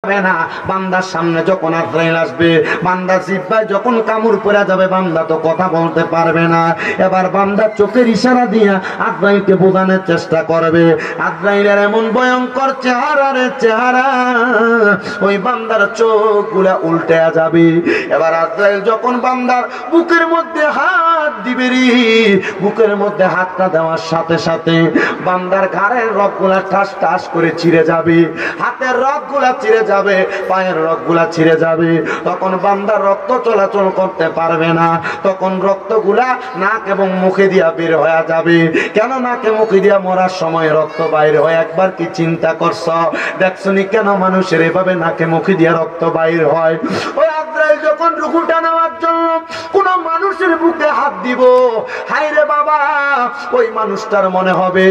না। বান্দার সামনে যখন আজরাইল আসবে, বান্দা জিহ্বায় যখন কামড় পড়ে যাবে, বান্দা তো কথা বলতে পারবে না। এবার বান্দা চোখের ইশারা দিয়া আজরাইলকে বোঝানোর চেষ্টা করবে। আজরাইলের এমন ভয়ঙ্কর চেহারা, ওই বান্দার চোখগুলা উল্টে যাবে। এবার আজরাইল যখন বান্দার বুকের মধ্যে হাত দিবে, বুকের মধ্যে হাতটা দেওয়ার সাথে সাথে বান্দার ঘাড়ের রগগুলা ঠাস ঠাস করে ছিঁড়ে যাবে, হাতের রগগুলা ছিঁড়ে যাবে, পায়ের রগগুলা ছিঁড়ে যাবে। তখন বান্দার রক্ত চলাচল করতে পারবে না। তখন রক্তগুলা নাক এবং মুখে দিয়া বের হয়ে যাবে। কেন নাকে মুখে দিয়া মরার সময় রক্ত বাইর হয়? একবার কি চিন্তা করছ? দেখছনি কেন মানুষের এভাবে নাকে মুখে দিয়া রক্ত বাইর হয়? ওই আজরাইল যখন রুহুটা নেওয়ার জন্য কোন মানুষের বুকে হাত দিব, হায়রে বাবা, ওই মানুষটার মনে হবে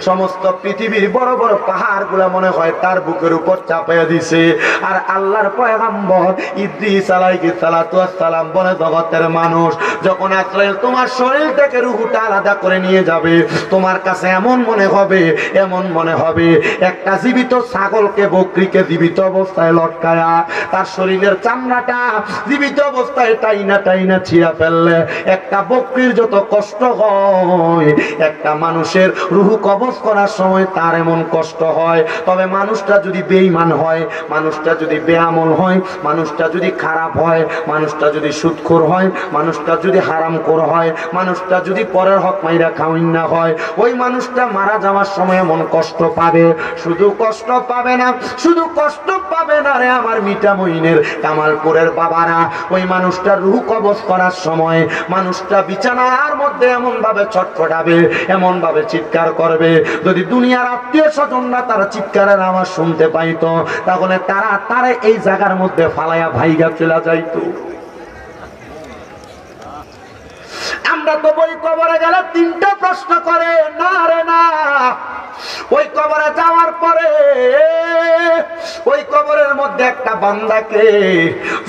সমস্ত পৃথিবীর বড় বড় পাহাড় গুলা মনে হয় তার বুকের উপর চাপাইয়া দিছে। আর আল্লাহর পয়গম্বর ইদ্রিস আলাইহিস সালাতু ওয়াস সালাম বলে, জগতের মানুষ, যখন আজরাইল তোমার শরীর থেকে রূহটা আলাদা করে নিয়ে যাবে, তোমার কাছে এমন মনে হবে একটা জীবিত ছাগলকে, বকরিকে জীবিত অবস্থায় লটকায়া তার শরীরের চামড়াটা জীবিত অবস্থায় টাইনা ছিঁড়া ফেললে একটা বকরির যত কষ্ট হয়, একটা মানুষের রূহ কবজ করার সময় তার এমন কষ্ট হয়। তবে মানুষটা যদি বেঈমান হয়, মানুষটা যদি বেআমল হয়, মানুষটা যদি খারাপ হয়, মানুষটা যদি সুদখোর হয়, মানুষটা যদি হারামখোর হয়, মানুষটা যদি পরের হক মাইরা খাওয়াইন না হয়, ওই মানুষটা মারা যাওয়ার সময় এমন কষ্ট পাবে। শুধু কষ্ট পাবে না রে আমার মিঠামইনের কামালপুরের বাবারা, ওই মানুষটার রূহ কবজ করার সময় মানুষটা বিছানার মধ্যে এমন ভাবে ছটফটাবে, এমন ভাবে চিৎকার করবে, যদি দুনিয়ার আত্মীয় স্বজনরা তার চিৎকারের আওয়াজ শুনতে পাইতো, তাহলে তারা এই জায়গার মধ্যে ফালাইয়া ভাইগা চলে যাইতো। আমরা তো বলি কবরে গেলে তিনটা প্রশ্ন করে, না রে না। ওই কবরে যাওয়ার পরে ওই কবরের মধ্যে একটা বান্দাকে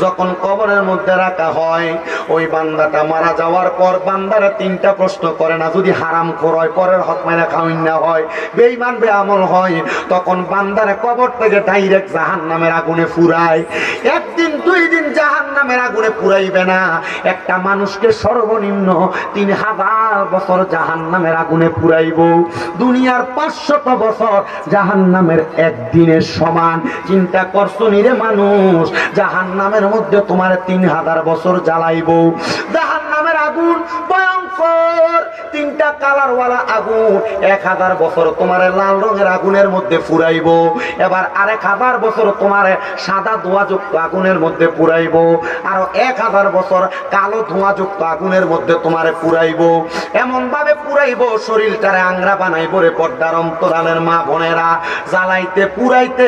যখন কবরের মধ্যে রাখা হয়, ওই বান্দাটা মারা যাওয়ার পর বান্দারা তিনটা প্রশ্ন করে না। যদি হারামখোর হয়, পরের হক মাইরা খাওয়াইন না হয়, বেঈমান বেআমল হয়, তখন বান্দারে কবর থেকে ডাইরেক্ট জাহান্নামের আগুনে পুরায়। একদিন দুই দিন জাহান্নামের আগুনে পুরাইবে না, একটা মানুষকে সর্বনিম্ন 3000 বছর জাহান্নামের আগুনে পুরাইব। দুনিয়ার 500 বছর জাহান্নামের একদিনের সমান। চিন্তা করছো নিরে মানুষ, জাহান্নামের মধ্যে তোমার 3000 বছর জ্বালাইব। জাহান্নামের আগুন ভয়ঙ্কর, তিনটা কালারওয়ালা আগুন। 1000 বছর তোমার লাল রঙের আগুনের মধ্যে পুরাইব, এবার 1000 বছর তোমার সাদা ধোঁয়াযুক্ত আগুনের মধ্যে পুরাইব, আরো 1000 বছর কালো ধোঁয়াযুক্ত আগুনের মধ্যে তোমার পুরাইব। এমন ভাবে পুরাইব, শরীরটারে আংরা বানাইব রে পর্দার অন্তরালের মা বোনেরা। জ্বালাইতে পুরাইতে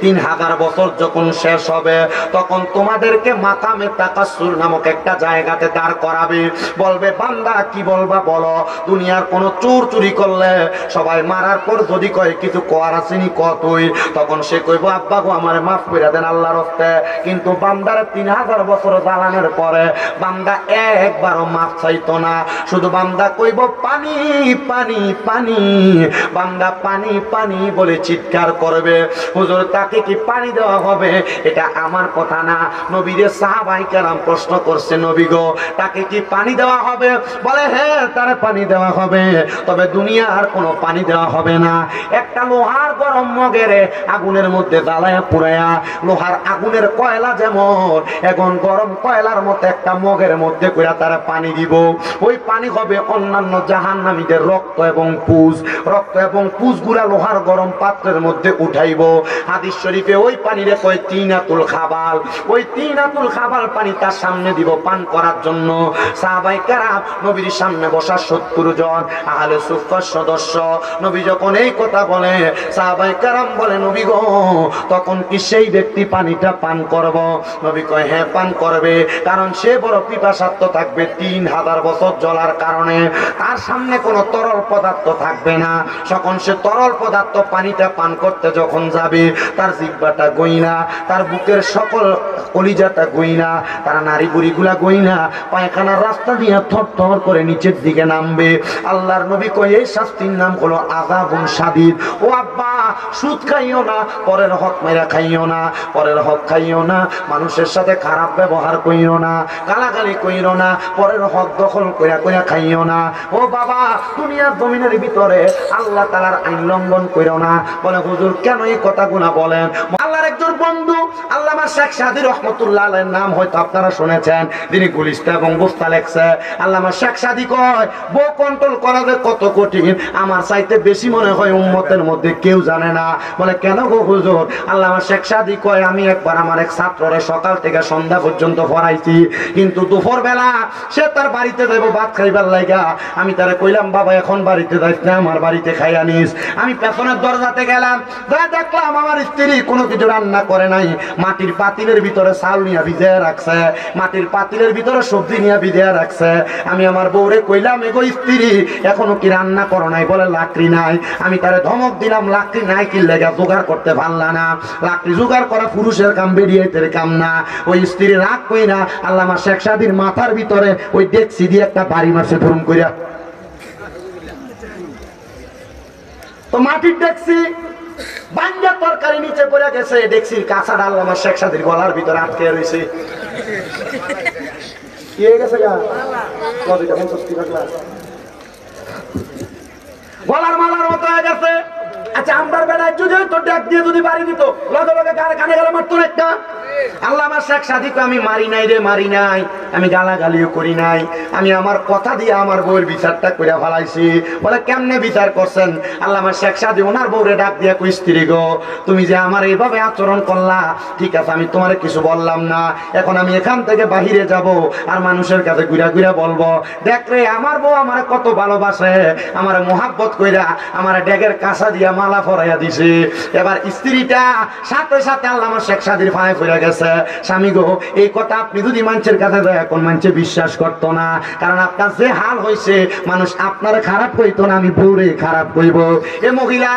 3000 বছর যখন শেষ হবে, তখন তোমাদেরকে মাকামে তাকাসসুর নামক একটা জায়গাতে দাঁড় করাবে। বলবে, বান্দা কি বলবা বলো? দুনিয়ার কোন চোর চুরি করলে সবাই মারার পর যদি কয় কিছু কোয়ার আসেনি কতই, তখন সে কইব, আব্বা গো আমার মাফ করে দেন আল্লাহর রাস্তে। কিন্তু বান্দার 3000 বছর জ্বালানোর পরে বান্দা একবারও মাফ চাইতো না, শুধু বান্দা কইব পানি পানি পানি। বান্দা পানি পানি বলে চিৎকার করবে। হুজুর, তাকে কি পানি দেওয়া হবে? এটা আমার কথা না, নবীরে সাহাবায়ে কেরাম প্রশ্ন করছে, নবী গো তাকে কি পানি দেওয়া হবে? বলে, হ্যাঁ তারে পানি দেওয়া হবে, তবে দুনিয়ার কোনো পানি দেওয়া হবে না। একটা লোহার গরম মগেরে আগুনের মধ্যে জ্বালায়া পুরায়া, লোহার আগুনের কয়লা যেমন এখন গরম কয়লার মতো একটা মগের মধ্যে কইরা তারা পানি দিব। ওই পানি হবে অন্যান্য জাহান্নামীদের রক্ত এবং পুজ গুলা লোহার গরম পাত্রের মধ্যে উঠাইব। হাদিস শরীফে ওই পানিরে কয় তিনাতুল খাবাল। ওই তিনাতুল খাবাল পানি তার সামনে দিব পান করার জন্য। সাহাবায়ে কেরাম নবীর সামনে বসা 70 জন আহলে সুফফার সদস্য। নবী যখন এই কথা বলে, সাহাবায়ে কেরাম বলে, নবী গো তখন কি সেই ব্যক্তি পানিটা পান করব? নবী কয়, হ্যাঁ পান করবে, কারণ সে বড় পিপাসার্ত থাকবে। 3000 বছর জ্বলার কারণে তার সামনে কোনো তরল পদার্থ থাকবে না। যখন সে তরল পদার্থ পানিটা পান করতে যখন যাবে, তার জিহ্বাটা গইনা, তার বুকের সকল কলিজাটা গইনা, তার নাড়ি বুড়িগুলা গইনা পায়খানার রাস্তা দিয়ে থরথর করে নিচের দিকে নামবে। আল্লাহর নবী কয় এই শাস্তির নাম হলো আযাবুন শাদীদ। ও আব্বা, সুদ খাইও না, পরের হক মেরা খাইও না, পরের হক খাইও না, মানুষের সাথে খারাপ ব্যবহার কইও না, গালাগালি কইও না, পরের হক দখল কইরা কইরা খাইও না। ও বাবা, দুনিয়ার জমিনের ভিতরে আল্লাহ তাআলার আইন লঙ্ঘন কইরো না। বলে হুজুর কেন এই কথাগুলো বলেন? আল্লাহর একজন বন্ধু আল্লামা শেখ সাদী রহমাতুল্লাহ আলাইহির নাম হয়তো আপনারা শুনেছেন, তিনি গুলিস্তা এবং বুস্তা লেখছে। আল্লামা শেখ সাদী কয় বউ কন্ট্রোল করা যে কত কঠিন আমার চাইতে বেশি মনে হয় উম্মতের মধ্যে কেউ জানে না। বলে কেন গো হুজুর? আল্লামা শেখ সাদী কয় আমি একবার আমার এক ছাত্ররে সকাল থেকে সন্ধ্যা পর্যন্ত পড়াইছি, কিন্তু দুপুর বেলা সে তার বাড়িতে যাইব ভাত খাইবার লাগা। আমি তারে কইলাম বাবা এখন বাড়িতে যাইস না, আমার বাড়িতে খাইয়া নিস। আমি পেছনের দরজাতে গেলাম, দেখলাম আমার স্ত্রী কোনো কিছু রান্না করে নাই, মাটির পাতিলের ভিতরে চাল নিয়ে ভিজিয়ে রাখছে, মাটির পাতিলের ভিতরে সবজি নিয়ে ভিজিয়ে রাখছে। আমি আমার বউরে কইলাম এগো স্ত্রী এখনো কি রান্না করো নাই? বলে লাকড়ি নাই। আমি তারে ধমক দিলাম লাকড়ি নাই কি লেগে জোগাড় করতে পারলা না? লাকড়ি জোগাড় করা পুরুষের কাম, বেরিয়েতের কাম না। ওই স্ত্রী রাগ কই না আল্লামা শেখ সাদীর মাথার ভিতরে ওই ডেকসি দিয়ে একটা বাড়ি মারছে ধরুম কইরা। তো মাটির ডেকসি বাঙ্গা তরকারি নিচে পড়ে গেছে, ডেকসির কাঁচাটা আল্লামা শেখ সাদীর গলার ভিতরে আটকে রয়েছে। কি হয়ে গেছে গলার মালার মতো হয়ে গেছে। আচ্ছা আমার বেলায় যদি তো ডেক দিয়ে যদি বাড়ি দিত লগে লগে কানে গেলে মারতো একটা। আল্লামা শেখ সাদীকে আমি মারি নাই রে, মারি নাই, আমি গালাগালিও করি নাই, আমি আমার কথা দিয়ে আমার বউয়ের বিচারটা করে ফেলাইছি। বলে কেমনে বিচার করছেন? আল্লামা শেখ সাদী ওনার বউরে ডাক দিয়া কই স্ত্রী গো তুমি যে আমার এইভাবে আচরণ করলা, ঠিক আছে আমি তোমার কিছু বললাম না, এখন আমি এখান থেকে বাহিরে যাব আর মানুষের কাছে ঘুরা ঘুরা বলবো দেখ রে আমার বউ আমার কত ভালোবাসে, আমার মোহাব্বত কইরা আমার ডেগের কাঁচা দিয়া মালা পরাইয়া দিছে। এবার স্ত্রীটা সাথে সাথে আল্লামা শেখ সাদীর পায়ে পড়ে গেছে, স্বামী গো এই কথা আপনি যদি মানুষের কাছে যায় এখন মানুষে বিশ্বাস করতো না, কারণ আপনার যে হাল হয়েছে মানুষ আপনার খারাপ কইতো না, আমি বউরে খারাপ কইব। এ মহিলা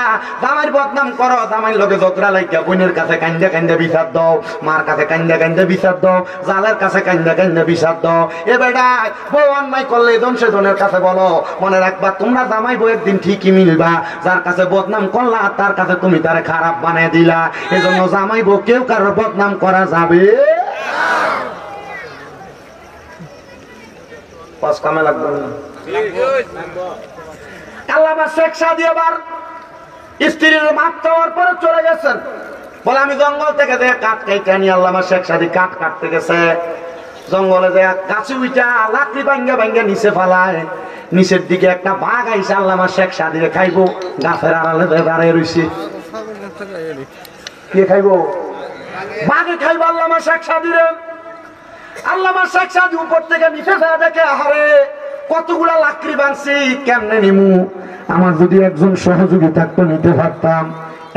জামাইর বদনাম করো, জামাইর লগে ঝগড়া লাগিয়া বোনের কাছে কান্দা কান্দা বিচার দাও, মার কাছে কান্দা কান্দা বিচার দাও, জালের কাছে কান্দা কান্দা বিচার দাও। এ বেটা বউ অন্যায় করলে জন সে জনের কাছে বলো, মনে রাখবা তোমরা জামাই বউ একদিন ঠিকই মিলবা, যার কাছে বদনাম করলা তার কাছে তুমি তারে খারাপ বানিয়ে দিলা। এজন্য জামাই বউ কেউ কারোর বদনাম করা যাবে কামে লাগবে না। আল্লামা শেখ সাদী আবার স্ত্রীর মাপ চাওয়ার পরে চলে গেছেন। বলে আমি জঙ্গল থেকে যে কাঠ কাইতে আনি। আল্লামা শেখ সাদী কাঠ কাটতে গেছে, জঙ্গলে যে গাছে উইটা লাকড়ি ভাঙ্গা ভাঙ্গা নিচে ফালায়, নিচের দিকে একটা বাঘ আইসে আল্লামা শেখ সাদীরে খাইবো, গাছের আড়ালে দাঁড়িয়ে রয়েছে। কে খাইবো? বাঘে খাইবো আল্লামা শেখ সাদীরে। আল্লামা শেখ সাদী উপর থেকে নিচে ফেলে দেখে আহারে কতগুলা লাকড়ি বানছি, কেমনে নিমু? আমার যদি একজন সহযোগী থাকতো নিতে পারতাম।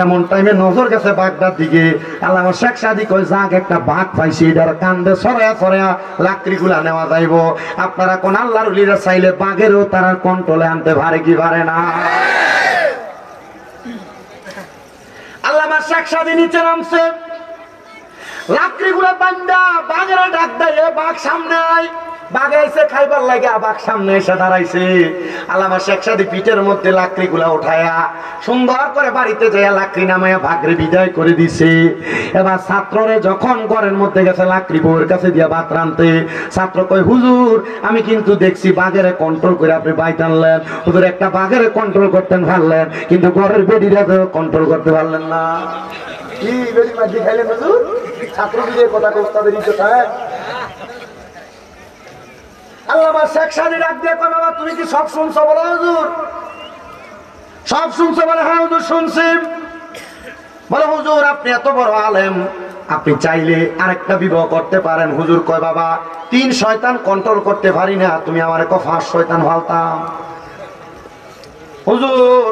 এমন টাইমে নজর গেছে বাঘটার দিকে। আল্লামা শেখ সাদী কয় যাক একটা বাঘ পাইছি, এটার কান্দে সরায়া সরায়া লাকড়িগুলা নেওয়া যাইব। আপনারা কোন আল্লাহর ওলিরা চাইলে বাঘেরও তারা কন্ট্রোলে আনতে পারে কি পারে না? আল্লামা শেখ সাদী নিচে নামছে, লাকড়িগুলা বান্দা বাঘেরা ডাক দেয় বাঘ সামনে আয়। বাঘ এসে খাইবার লাগে, বাঘ সামনে এসে দাঁড়াইছে। আল্লামা শেখ সাদী পিঠের মধ্যে লাকড়িগুলা উঠায়া সুন্দর করে বাড়িতে যাইয়া লাকড়ি নামাইয়া বাঘরে বিদায় করে দিছে। এবার ছাত্ররে যখন ঘরের মধ্যে গেছে লাকড়ি বউয়ের কাছে দিয়া ভাত রানতে, ছাত্র কয় হুজুর আমি কিন্তু দেখছি বাঘের কন্ট্রোল করে আপনি বাইত আনলেন। হুজুর একটা বাঘের কন্ট্রোল করতে পারলেন কিন্তু ঘরের বেডিরা কন্ট্রোল করতে পারলেন না। কি বেডি মাটি খাইলেন হুজুর? ছাত্র দিয়ে কথা উস্তাদের ইজ্জত হয়। আল্লামা শেখ সাদী ডাক দিয়ে কয় বাবা তুমি কি সব শুনছো? বলো হুজুর সব শুনছো? বলে হ্যাঁ হুজুর শুনছি। বলে হুজুর আপনি এত বড় আলেম, আপনি চাইলে আরেকটা বিবাহ করতে পারেন। হুজুর কয় বাবা 3 শয়তান কন্ট্রোল করতে পারি না, তুমি আমার 5 শয়তান ফালতাম। হুজুর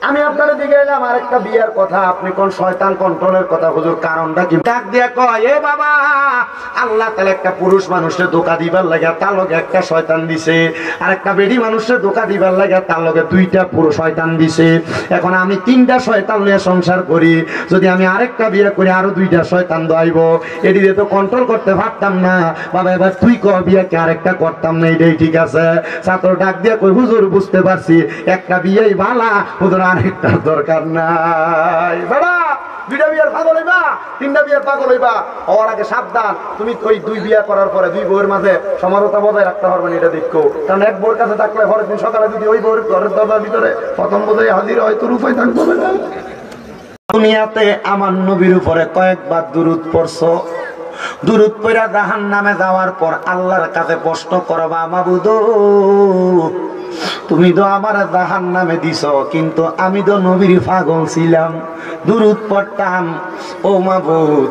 আমি আপনার দিকে এলাম আরেকটা বিয়ের কথা, আপনি কোন শয়তান কন্ট্রোলের কথা হুজুর, কারণটা কি? ডাক দিয়া কয়, এ বাবা, আল্লাহ তাআলা একটা পুরুষ মানুষের ধোঁকা দিবার লাগে তার লগে একটা শয়তান দিছে, আর একটা বেডি মানুষের ধোঁকা দিবার লাগে তার লগে দুইটা পুরো শয়তান দিছে। এখন আমি তিনটা শয়তান নিয়ে সংসার করি, যদি আমি আরেকটা বিয়ে করি আরো দুইটা শয়তান দইব, এটি তো কন্ট্রোল করতে পারতাম না। বাবা এবার তুই ক বিয়েকে আরেকটা করতাম না, এটাই ঠিক আছে। ছাত্র ডাক দিয়া কই, হুজুর বুঝতে পারছি একটা বিয়েই ভালা, হুজুর আরেকটার দরকার নাই। বাবা দুইটা বিয়ের পাগল হইবা, তিনটা বিয়ের পাগল হইবা, হওয়ার আগে সাবধান। তুমি ওই দুই বিয়ে করার পরে দুই বউয়ের মাঝে সমানতা বজায় রাখতে পারবেন, এটা দেখো। কারণ এক বউয়ের কাছে থাকলে পরের দিন সকালে যদি ওই বউয়ের ঘরের দরজার ভিতরে প্রথম বোঝাই হাজির হয়, তোর উপায় থাকবে না। দুনিয়াতে আমার নবীর উপরে কয়েকবার দুরূদ পড়ছো, দুরূদ পড়া জাহান্নামে যাওয়ার পর আল্লাহর কাছে প্রশ্ন করবা, মাবুদ তুমি তো আমার জাহান্নামে দিছ, কিন্তু আমি তো নবীর পাগল ছিলাম, দুরূদ পড়তাম। ও মাবুদ,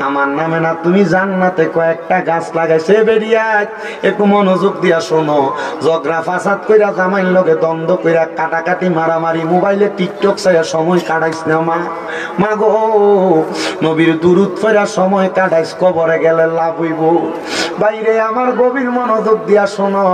আমার নামে না তুমি জান্নাতে কয়েকটা গাছ লাগাইছে। বেরিয়া একটু মনোযোগ দিয়া শোনো, ঝগড়া ফাসাদ কইরা জামাইর লগে দ্বন্দ্ব কইরা কাটাকাটি মারামারি মোবাইলে টিকটক চাইয়া সময় কাটাইছ না মা। মা গো, নবীর দুরূদ পড়া সময় কাটাইছ, কবরে গেলে লাভ হইব। বাইরে আমার গভীর মনোযোগ দিয়া শোনো,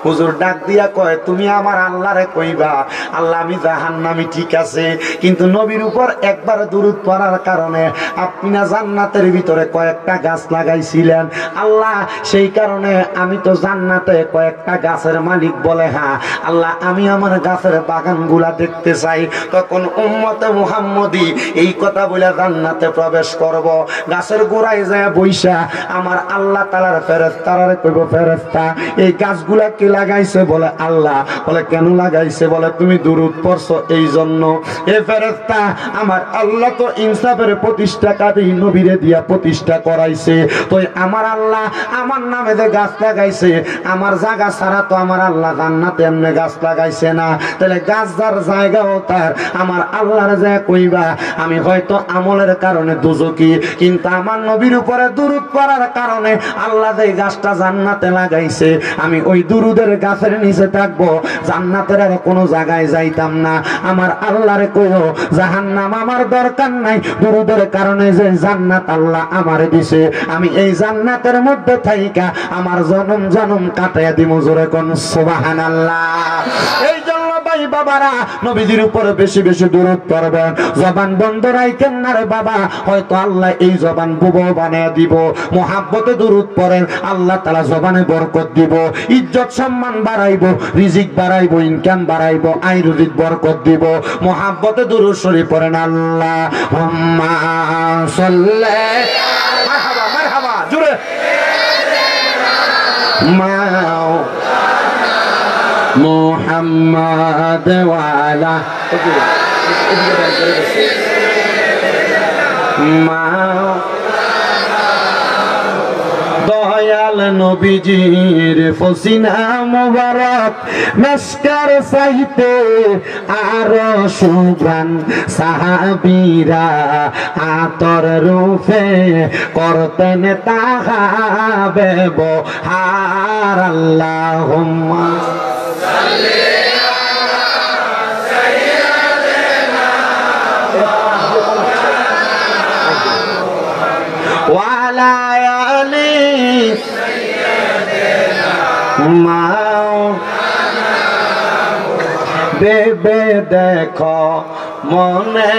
হুজুর ডাক দিয়া কয়, তুমি আমার আল্লাহরে কইবা, আল্লাহ আমি জাহান্নামী ঠিক আছে, কিন্তু নবীর উপর একবার দুরূদ পড়ার কারণে আপনি না জান্নাতের ভিতরে কয়েকটা গাছ লাগাইছিলেন, আল্লাহ সেই কারণে আমি তো জান্নাতে কয়েকটা গাছের মালিক বলে, হ্যাঁ আল্লাহ আমি আমার গাছের বাগানগুলা দেখতে চাই। তখন উম্মতে মুহাম্মদী এই কথা বলে জান্নাতে প্রবেশ করব, গাছের গোড়ায় যায় বইসা আমার আল্লাহ তাআলার ফেরেশতারে কইব, ফেরেশতা এই গাছগুলা কে লাগাইছে? বলে আল্লাহ। বলে কেন লাগাইছে? বলে তুমি দুরূদ পড়ছো এই জন্য। এ ফেরেশতা, আমার আল্লাহ তো ইনসাফের প্রতিষ্ঠা কাদি নবীরে দিয়া প্রতিষ্ঠা করাইছে, তো আমার আল্লাহ আমার নামে যে গাছ লাগাইছে, আমার জায়গা ছাড়া তো আমার আল্লাহ জান্নাতে এমনি গাছ লাগাইছে না, তাহলে গাছ যার জায়গাও তার, আমার আল্লাহর যে কইবা আমি হয়তো আমলের কারণে দুজকি, কিন্তু আমার নবীর উপরে দুরূদ পড়ার কারণে আল্লাহ যে গাছটা জান্নাতে লাগাইছে, আমি ওই দুরূদের গাছের নিচে থাকবো, জান্নাতের আর কোনো জায়গায় যাইতাম না। আমার আল্লাহরে কইও জাহান্নাম আমার দরকার নাই, দুরূদের কারণে যে জান্নাত আল্লাহ আমারে দিছে, আমি এই জান্নাতের মধ্যে থাইকা আমার জনম জনম কাটাইয়া দিমু। জোরে কোন সুবহানাল্লাহ। এই জন্য ভাই বাবারা নবীজির উপরে বেশি বেশি দুরূদ পড়বেন, জবান বন্ধ রাখেন না রে বাবা, হয়তো আল্লাহ এই জবান বুবো বানিয়ে দিব। মুহাব্বতে দুরূদ পড়েন, আল্লাহ তাআলা জবানে বরকত দিব, ইজ্জত সম্মান বাড়াইবো, রিজিক বাড়াইবো, ইনকাম বাড়াইবো, আয় রুজিক বরকত দিব। মুহাব্বতে দুরূদ শরীফ পড়েন, আল্লাহুম্মা সাল্লি মারহাবা মারহাবা জোরে মাও মুহাম্মাদ ওয়ালা মাও দয়াল নবীজির ফসিনা মুবারক মেশকার চাইতে আরো সুগ্রাণ, সাহাবীরা আতর রূপে করতেন তাহা ব্যবহার। আল্লাহুম্মা সাল্লি ওয়ালা আলি মাও বেবে দেখো মনে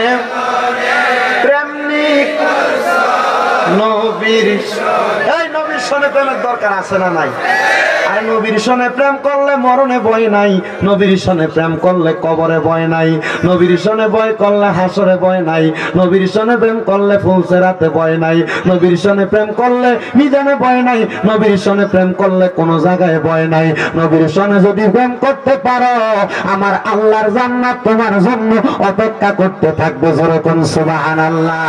প্রেমিক নবীর, এই নবীর সনে প্রেমের দরকার আছে না নাই? আর নবীর সনে প্রেম করলে মরণে ভয় নাই, নবীর সনে প্রেম করলে কবরে ভয় নাই, নবীর সনে ভয় করলে হাসরে ভয় নাই, নবীর সনে প্রেম করলে ফুলসেরাতে ভয় নাই, নবীর সনে প্রেম করলে মিজানে ভয় নাই, নবীর সনে প্রেম করলে কোনো জায়গায় ভয় নাই। নবীর সনে যদি প্রেম করতে পারো, আমার আল্লাহর জান্নাত তোমার জন্য অপেক্ষা করতে থাকবে। যেরকম সুবহানাল্লাহ।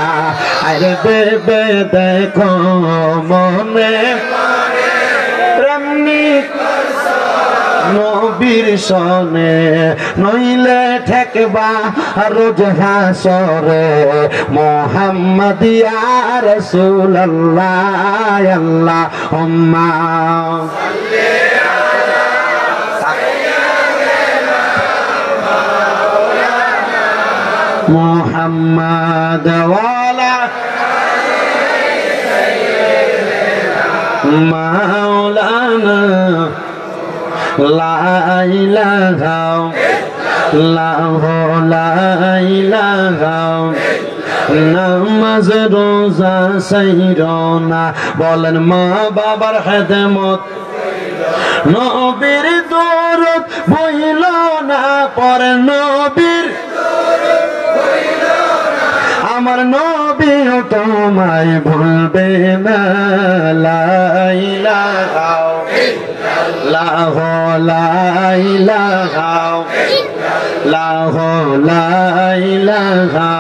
আরে বেবে দেখো মনে নবীর সনে, নইলে ঠেকবা রোজ হাসরে, মুহাম্মাদিয়া রাসূলুল্লাহ। আল্লাহুম্মা সাল্লি আলা সাইয়্যিদিনা মুহাম্মাদ ওয়ালা মাওলানা লা ইলাহা ইল্লাল্লাহু লা ইলাহা নামাজ রোজা সাইরনা বলেন মা বাবার খেদমত নবীর দরুদ বইল না পরে নবীর আমার নবী তোমায় ভুলবে না লা ইলাহা ইল্লাল্লাহু লা ইলাহা ইল্লাল্লাহু লা ইলাহা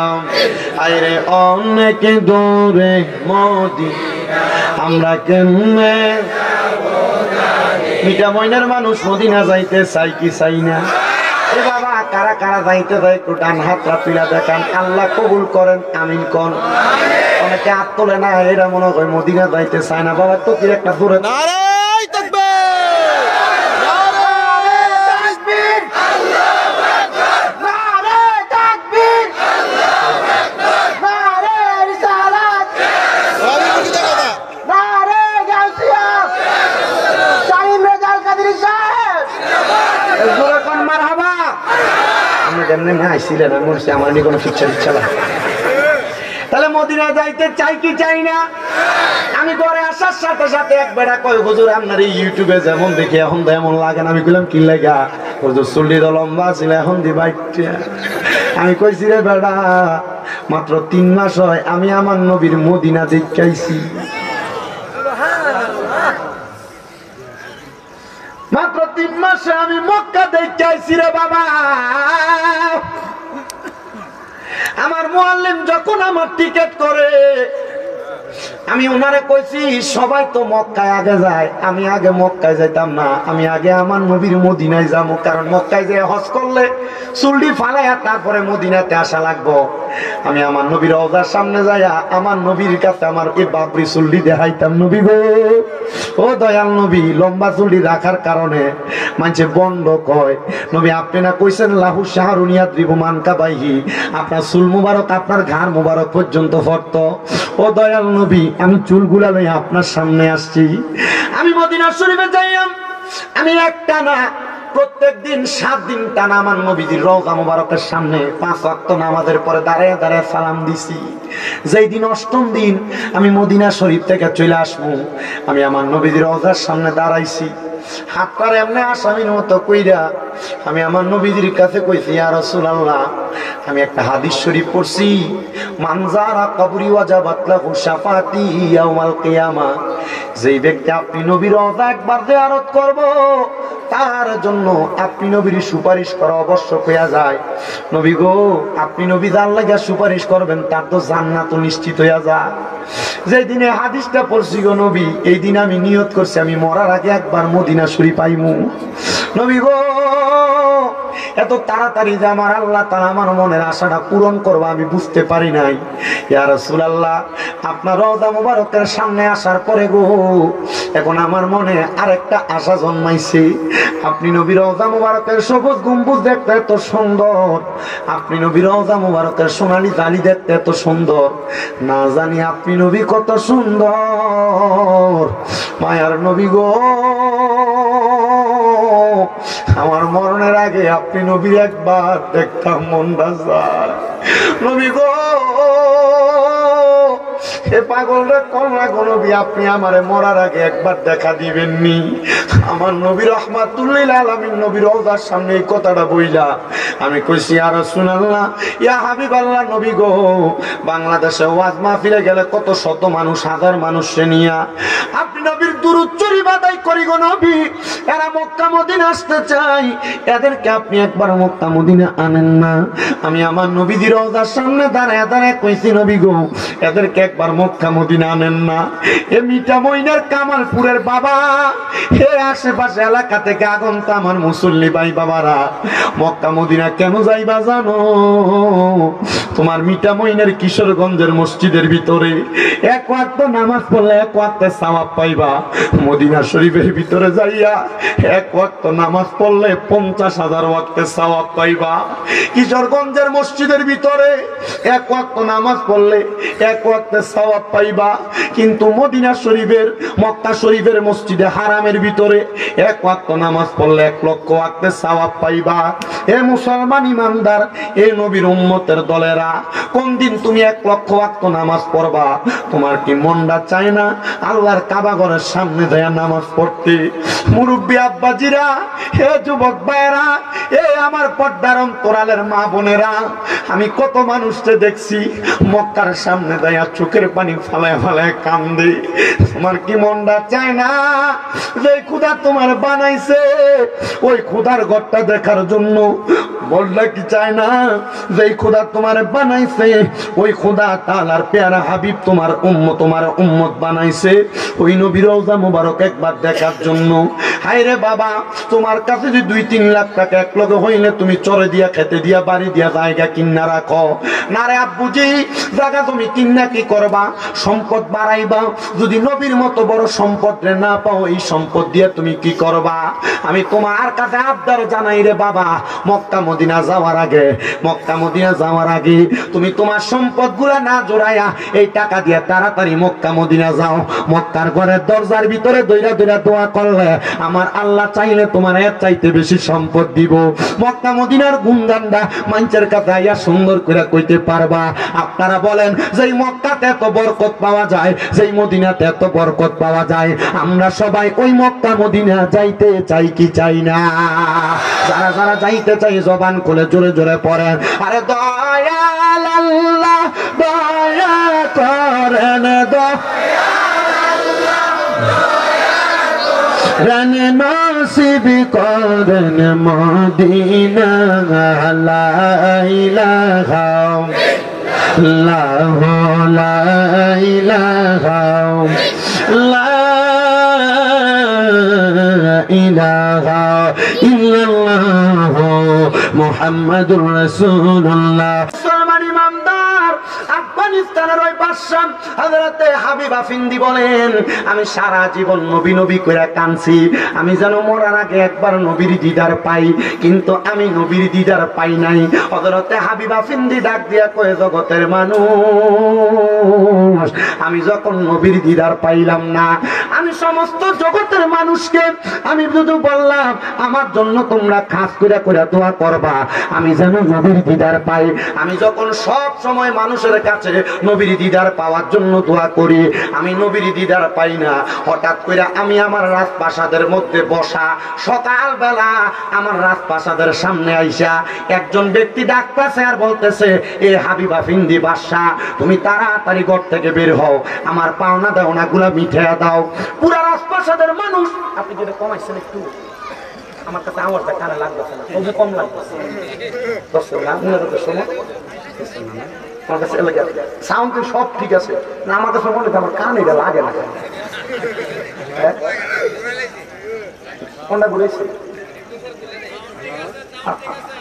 আরে অনেক দূরে মদিনা আমরা কেমনে মিঠা ময়নার মানুষ মদিনা যাইতে চাই কি চাই না এ বাবা কারা কারা যাইতে যায় একটু ডান হাতটা তুলা দেখান আল্লাহ কবুল করেন আমিন কোন অনেকে হাত তোলে না এরা মনে হয় মদিনা যাইতে চায় না বাবা তো কি একটা দূরে নারায়ে তাকবীর নারায়ে তাকবীর আল্লাহু আকবার নারায়ে তাকবীর আল্লাহু আকবার নারায়ে রিসালাত নারায়ে গাউসিয়া সাইম রেজাল কাদের সাহেব জোরে কোন মারহাবা আমরা যেমনি না আইছিলেন আমি বলছি আমার নি কোনো শিক্ষা ইচ্ছা না তাহলে মদিনা যাইতে চাই কি চাই না আমি ঘরে আসার সাথে সাথে এক বেড়া কয় হুজুর আপনার এই ইউটিউবে যেমন দেখি এখন তো এমন লাগে না আমি বললাম কি লাগা হুজুর চুল্লি তো লম্বা ছিল এখন দি বাইটটা আমি কইছি রে বেড়া মাত্র 3 মাস হয় আমি আমার নবীর মদিনা দেখাইছি মাত্র 3 মাসে আমি মক্কা দেখাইছি রে বাবা আমার মুআল্লিম যখন আমার টিকেট করে আমি ওনারে কইছি সবাই তো মক্কায় আগে যায় আমি আগে মক্কায় যাইতাম না আমি আগে আমার নবীর মদিনায় যাবো কারণ মক্কায় যে হজ করলে চুল্লি ফালাইয়া তারপরে মদিনাতে আসা লাগবো আমি আমার নবীর রওজার সামনে যাইয়া আমার নবীর কাছে আমার এই বাবরি চুল্লি দেখাইতাম নবী গো ও দয়াল নবী লম্বা চুল্লি রাখার কারণে মানুষে বন্ধ কয় নবী আপনি না কইছেন লাহু শাহরুনিয়া ত্রিভুমান কাবাইহি আপনার চুল মুবারক আপনার ঘাড় মুবারক পর্যন্ত ফরত ও দয়াল নবী আমি চুলগুলা লই আপনার সামনে আসছি আমি মদিনা শরীফে যাইয়াম আমি একটা না প্রত্যেক দিন 7 দিন টানা আমার নবীজির রওজা মুবারকের সামনে 5 ওয়াক্ত নামাজের পরে দাঁড়ায় দাঁড়ায় সালাম দিছি যেই দিন 8ম দিন আমি মদিনা শরীফ থেকে চলে আসবো আমি আমার নবীজির রওজার সামনে দাঁড়াইছি হাতটার এমনি আসামির মতো কইরা আমি আমার নবীজির কাছে কইছি ইয়া রাসূলুল্লাহ আমি একটা হাদিস শরীফ পড়ছি মানজারা কবরি ওয়াজাবাত লাহু শাফাতি ইয়াউমাল কিয়ামা যেই ব্যক্তি আপনি নবীর রওজা একবার জিয়ারত করব তার জন্য আপনি নবীর সুপারিশ করা আবশ্যক হইয়া যায় নবী গো আপনি নবী যার লাগা সুপারিশ করবেন তার তো জান্নাত নিশ্চিত হইয়া যায় যেই দিনে হাদিসটা পড়ছি গো নবী এই দিন আমি নিয়ত করছি আমি মরার আগে একবার মদিনা শরীফ আইমু নবী গো এত তাড়াতাড়ি যে আমার আল্লাহ তাআলা আমার মনের আশাটা পূরণ করবে আমি বুঝতে পারি নাই ইয়া রাসূলুল্লাহ আপনার রওজা মুবারকের সামনে আসার পরে গো এখন আমার মনে আরেকটা আশা জন্মাইছে আপনি নবীর রওজা মুবারকের সবুজ গম্বুজ দেখতে এত সুন্দর আপনি নবীর রওজা মুবারকের সোনালী জালি দেখতে এত সুন্দর না জানি আপনি নবী কত সুন্দর মায়ার নবী গো আমার মরণের আগে আপনি নবী একবার দেখতাম মনটা যায় নবী গো হে পাগল রে কল্লা গো নবী আপনি আমারে মরার আগে একবার দেখা দিবেননি আমার নবী রাহমাতুল লিল আলামিন নবীর রওজার সামনে এই কথাটা বইলা আমি কইছি ইয়া রাসূলুল্লাহ ইয়া হাবিবাল্লাহ নবী গো বাংলাদেশে ওয়াজ মাহফিলে গেলে কত শত মানুষ হাজার মানুষকে নিয়া আপনি নবীর দুরূদ শরীফ আদায় করি গো নবী এরা মক্কা মদিনা আসতে চাই এদেরকে আপনি একবার মক্কা মদিনা আনেন না আমি আমার নবীর রওজার সামনে দাঁড়ায় দাঁড়ায় কইছি নবী গো এদেরকে একবার মক্কা মদিনা আনেন না? এ মিঠা মইনার কামালপুরের বাবা, হে আশেপাশে এলাকা থেকে আগন্ত আমার মুসল্লি ভাই বাবারা, মক্কা মদিনা কেন যাইবা জানো? তোমার মিঠা মইনের কিশোরগঞ্জের মসজিদের ভিতরে এক ওয়াক্ত নামাজ পড়লে এক ওয়াক্তে সওয়াব পাইবা। মদিনা শরীফের ভিতরে যাইয়া এক ওয়াক্ত নামাজ পড়লে 50,000 ওয়াক্তে সওয়াব পাইবা। কিশোরগঞ্জের মসজিদের ভিতরে এক ওয়াক্ত নামাজ পড়লে এক ওয়াক্তে সওয়াব পাইবা, কিন্তু মদিনা শরীফের মক্কা শরীফের মসজিদে হারামের ভিতরে এক ওয়াক্ত নামাজ পড়লে 1,00,000 ওয়াক্তে সওয়াব পাইবা। এ মুসলমান ইমানদার, এ নবীর উম্মতের দলেরা, কোন দিন তুমি 1,00,000 ওয়াক্ত নামাজ পড়বা? তোমার কি মনটা চায় না আল্লাহর কাবা ঘরের সামনে যায় নামাজ পড়তে? মুরব্বী আব্বাজিরা, হে যুবক ভাইরা, এ আমার পর্দার অন্তরালের মা বোনেরা, আমি কত মানুষকে দেখছি মক্কার সামনে যায় চোখের পানি ফালায় ফালায় কান্দে। তোমার কি মনটা চায় না যে খোদা তোমার বানাইছে ওই খোদার ঘরটা দেখার জন্য? বললে কি চায় না যে খোদা তোমার বানাইছে ওই খোদা তাআলার পেয়ারা হাবিব তোমার উম্মত বানাইছে ওই নবীর রওজা মুবারক একবার দেখার জন্য? হায় রে বাবা, তোমার কাছে যদি 2-3 লাখ টাকা এক লগে হইলে তুমি চরে দিয়া খেতে দিয়া বাড়ি দিয়া জায়গা কিনা রাখো না রে আব্বুজি? জায়গা তুমি কিনা কি করবা? সম্পদ বাড়াইবা। যদি নবীর মতো বড় সম্পদ রে না পাও, এই সম্পদ দিয়ে তুমি কি করবা? আমি তোমার কাছে আবদার জানাই রে বাবা, মক্কা মদিনা যাওয়ার আগে তুমি তোমার সম্পদ গুলা না জোড়াইয়া এই টাকা দিয়ে তাড়াতাড়ি মক্কা মদিনা যাও। মক্কার ঘরের দরজার ভিতরে দইরা দইরা দোয়া করলে আমার আল্লাহ চাইলে তোমার এর চাইতে বেশি সম্পদ দিব। মক্কা মদিনার গুণগানটা মানুষের কাছে আইয়া সুন্দর করে কইতে পারবা। আপনারা বলেন, যেই মক্কাতে এত বরকত পাওয়া যায়, যেই মদিনাতে এত বরকত পাওয়া যায়, আমরা সবাই ওই মক্কা মদিনা যাইতে চাই কি চাই না? যারা যারা যাইতে চাই জবান খুলে জোরে জোরে পড়েন, আরে দয়াল আল্লাহ দয়া করেন, রান নসিব করেন মদিনা, লা ইলাহা ইল্লাল্লাহ, লা ইলাহা ইলাহা ইল্লাল্লাহ মুহাম্মাদুর রাসূলুল্লাহ। মুসলমান ইমানদার, আফগানিস্তানের ওই বাদশা হযরতে হাবিব আফিন্দি বলেন, আমি সারা জীবন নবী নবী কইরা কাঁদছি, আমি যেন মরার আগে একবার নবীর দিদার পাই, কিন্তু আমি নবীর দিদার পাই নাই। হযরতে হাবিব আফিন্দি ডাক দিয়া কয়ে, জগতের মানুষ, আমি যখন নবীর দিদার পাইলাম না, আমি সমস্ত জগতের মানুষকে আমি শুধু বললাম আমার জন্য তোমরা খাস করে করে দোয়া করবা, আমি যেন নবীর দিদার পাই। আমি যখন সব সময় মানুষের কাছে নবীর দিদার পাওয়ার জন্য দোয়া করি, আমি নবীর দিদার পাই না। হঠাৎ করে আমি আমার রাজপ্রাসাদের মধ্যে বসা, সকালবেলা আমার রাজপ্রাসাদের সামনে আইসা একজন ব্যক্তি ডাকতেছে আর বলতেছে, এ হাবিব আফিন্দি বাদশা, তুমি তাড়াতাড়ি ঘর থেকে বের হও, আমার পাওনা দেওনা গুলা মিঠাইয়া দাও। পুরা রাজপ্রাসাদের মানুষ, আপনি যেটা কমাইছেন একটু, আমার কাছে আওয়াজটা কানে লাগতেছে না, তবু কম লাগতেছে, আমার কাছে সাউন্ড সব ঠিক আছে না, আমার কাছে মনে হয় আমার কানে এটা লাগে না। কোনটা ঘুরেছি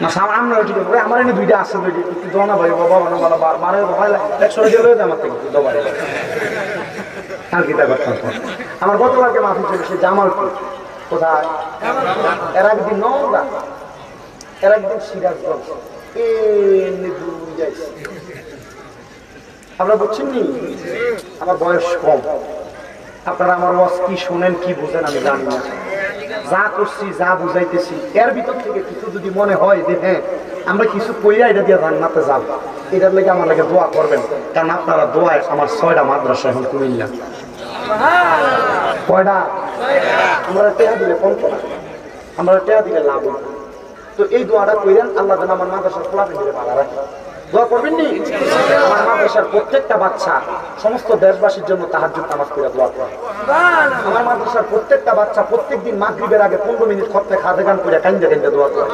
না আমরা ঠিক আছে, আমার এনে 2টা আছে, একটু দোয়া না ভাই বাবা, বারো ভয় লাগে 100 টাকা আমার থেকে একটু দোয়া আমার গতকালকে মাফি চলে সে জামালপুর, কোথায় এর একদিন নওগাঁ, এর একদিন সিরাজগঞ্জ, আপনারা বুঝছেন নি? আমার বয়স কম, আপনারা আমার ওয়াজ কি শোনেন কি বুঝেন আমি জানি না। যা করছি যা বুঝাইতেছি এর ভিতর থেকে কিছু যদি মনে হয় যে হ্যাঁ আমরা কিছু কইরা এটা দিয়ে জান্নাতে যাব, এটার লেগে আমার লাগে দোয়া করবেন, কারণ আপনারা দোয়ায় আমার 6টা মাদ্রাসা এখন কুমিল্লা। কয়টা? আমরা টেহা দিলে 50 টাকা, আমরা টেহা দিলে লাভ। তো এই দোয়াটা কইরেন, আল্লাহ যেন আমার মাদ্রাসা খোলা দিলে ভালো রাখে। দোয়া করবেন নি? আমার মাদ্রাসার প্রত্যেকটা বাচ্চা সমস্ত দেশবাসীর জন্য তাহাজ্জুদ নামাজ পড়ে দোয়া করে। আমার মাদ্রাসার প্রত্যেকটা বাচ্চা প্রত্যেকদিন মাগরিবের আগে 15 মিনিট খতমে খাদে গান করে কাইন্দে কাইন্দে দোয়া করে।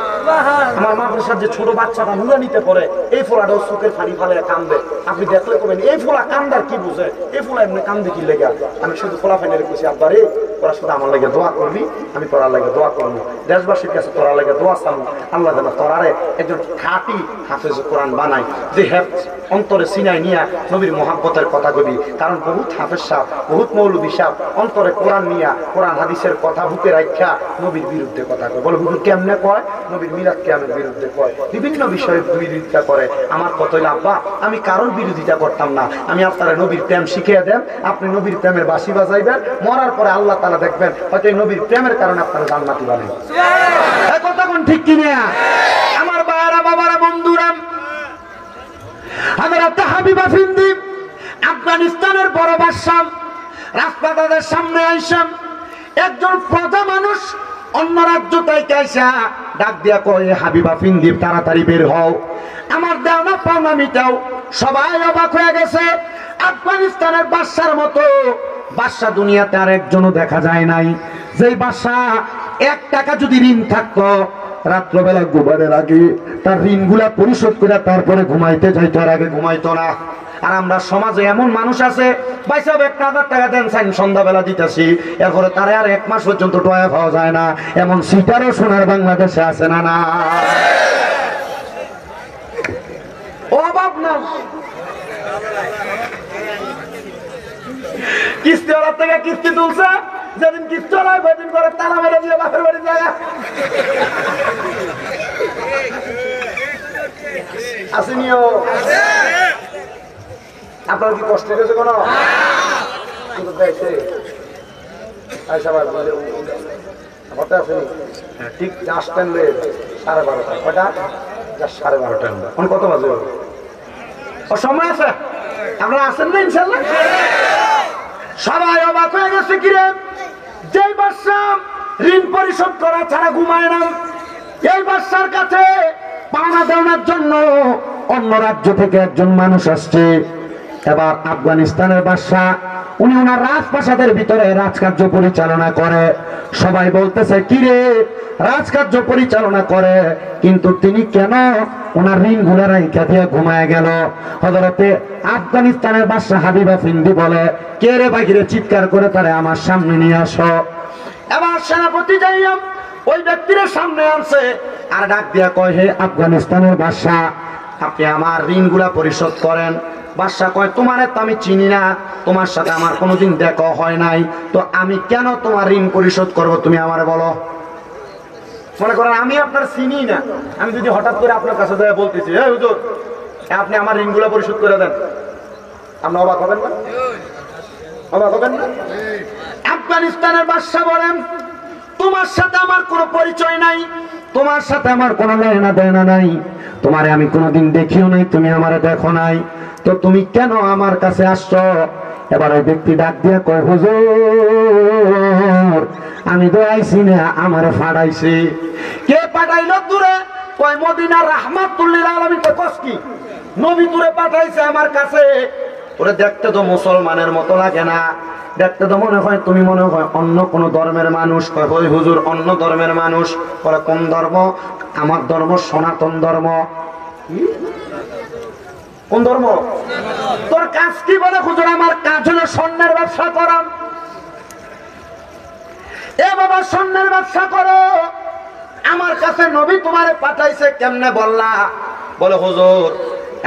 আমার মাদ্রাসার যে ছোট বাচ্চাটা নুরানিতে পড়ে, এই ফোলাটাও চোখের পানি ফালে কান্দে। আপনি দেখলে করবেন এই ফোলা কান্দার কি বুঝে, এই ফোলা এমনি কান্দে কি লেগে। আমি শুধু ফোলা ফাইনে রেখেছি, আব্বারে তোরা শুধু আমার লাগে দোয়া করবি, আমি তোরা লাগে দোয়া করবো, দেশবাসীর কাছে তোরা লাগে দোয়া চাবো, আল্লাহ যেন তোরারে একজন খাঁটি হাফেজ কোরআন বানাই, যে অন্তরে সিনাই নিয়া নবীর মহাব্বতের কথা কবি। কারণ বহুত হাফেজ সাহেব, বহুত মৌলবী সাহেব অন্তরে কোরআন নিয়া কোরআন হাদিসের কথা বুকে রাখা নবীর বিরুদ্ধে কথা কয়। বলে হুজুর কেমনে কয়, নবীর মিলাদ কেমন বিরুদ্ধে কয়, বিভিন্ন বিষয়ে বিরোধিতা করে। আমার কথা হইল আব্বা, আমি কারোর বিরোধিতা করতাম না, আমি আপনারা নবীর প্রেম শিখিয়ে দেন, আপনি নবীর প্রেমের বাঁশি বাজাইবেন, মরার পরে আল্লাহ তাআলা দেখবেন হয়তো এই নবীর প্রেমের কারণে আপনারা জান্নাতি বানাবেন। এই কথা কোন ঠিক কিনা? আমার বাবারা, বাবারা, বন্ধুরা, হযরত হাবিবা ফিন্দি আফগানিস্তানের বড় বাদশা রাজপ্রাসাদের সামনে আইসেন। একজন প্রজা মানুষ অন্য রাজ্য থেকে আইসা ডাক দিয়া কয়, হাবিবা ফিন্দি তাড়াতাড়ি বের হও, আমার দেওয়া পাওনা মিটাও। সবাই অবাক হয়ে গেছে। আফগানিস্তানের বাদশার মতো বাদশা দুনিয়াতে আর একজনও দেখা যায় নাই। যেই বাদশা 1 টাকা যদি ঋণ থাকতো, রাত্রবেলা ঘুমানোর আগে তার ঋণগুলা পরিশোধ করে তারপরে ঘুমাইতে যাইতো, আর আগে ঘুমাইতো না। আর আমরা সমাজে এমন মানুষ আছে, ভাই সাহেব 1,000 টাকা দেন, সন্ধ্যাবেলা দিতেছি, এরপরে তারা আর 1 মাস পর্যন্ত টয়া পাওয়া যায় না। এমন সিটারও সোনার বাংলাদেশে আছে না? না অভাব না। কিস্তিওয়ালার থেকে কিস্তি তুলছে, যেদিন কিস্তি হয় সেদিন করে তালা মেরে দিয়ে বাপের বাড়ি যায়। আসেনিও আপনার কি কষ্ট হয়েছে কোনো? ঠিক 12:30 কয়টা? 12:30। এখন কত বাজে? সময় আছে, আপনারা আসেন না ইনশাল্লাহ? সবাই অবাক হয়ে গেছে। কিরে, যে বাদশা ঋণ পরিশোধ করা ছাড়া ঘুমায় না, এই বাদশার কাছে পাওনা দেওয়ার জন্য অন্য রাজ্য থেকে একজন মানুষ আসছে। এবার আফগানিস্তানের বাদশা, উনি ওনার রাজপ্রাসাদের ভিতরে রাজকার্য পরিচালনা করে। সবাই বলতেছে, কিরে রাজকার্য পরিচালনা করে, কিন্তু তিনি কেন ওনার ঋণগুলো রাইখা দিয়ে ঘুমায় গেল? হযরতে আফগানিস্তানের বাদশা হাবিবা ফিন্দি বলে, কে রে বাহিরে, চিৎকার করে তারে আমার সামনে নিয়ে আসো। এবার সেনাপতি যাইয়া ওই ব্যক্তির সামনে আনছে, আর ডাক দিয়া কয়, হে আফগানিস্তানের বাদশা, আপনি আমার ঋণগুলা পরিশোধ করেন। বাদশা কয়, তোমারে তো আমি চিনি না, তোমার সাথে আমার কোনোদিন দেখা হয় নাই, তো আমি কেন তোমার ঋণ পরিশোধ করব, তুমি আমারে বলো। মনে করেন আমি আপনার চিনি না, আমি যদি হঠাৎ করে আপনার কাছে যাই বলতেছি, এই হুজুর আপনি আমার ঋণগুলো পরিশোধ করে দেন, আপনি অবাক হবেন না? অবাক হবেন না? আফগানিস্তানের বাদশা বলেন, তোমার সাথে আমার কোনো পরিচয় নাই, তোমার সাথে আমার কোনো লেনা দেনা নাই, তোমারে আমি কোনোদিন দেখিও নাই, তুমি আমারে দেখো নাই, তো তুমি কেন আমার কাছে আসছো? এবার ওই ব্যক্তি ডাক দিয়া কয়, হুজুর আমি তো আইছি না, আমারে ফাড়াইছে। কে পাঠাইলো দূরে? কয় মদিনার রাহমাতুল্লিল আলামিন। কস কি নবী দূরে পাঠাইছে আমার কাছে? তোরে দেখতে তো মুসলমানের মতো লাগে না, দেখতে তো মনে হয় তুমি মনে হয় অন্য কোন ধর্মের মানুষ। কয় ওই হুজুর অন্য ধর্মের মানুষ। বলে কোন ধর্ম? আমার ধর্ম সনাতন ধর্ম। কোন ধর্ম? তোর কাজ কি? বলে হুজুর আমার কাজ হলো স্বর্ণের ব্যবসা করা। এ বাবা স্বর্ণের ব্যবসা করো, আমার কাছে নবী তোমারে পাঠাইছে, কেমনে বললা? বলে হুজুর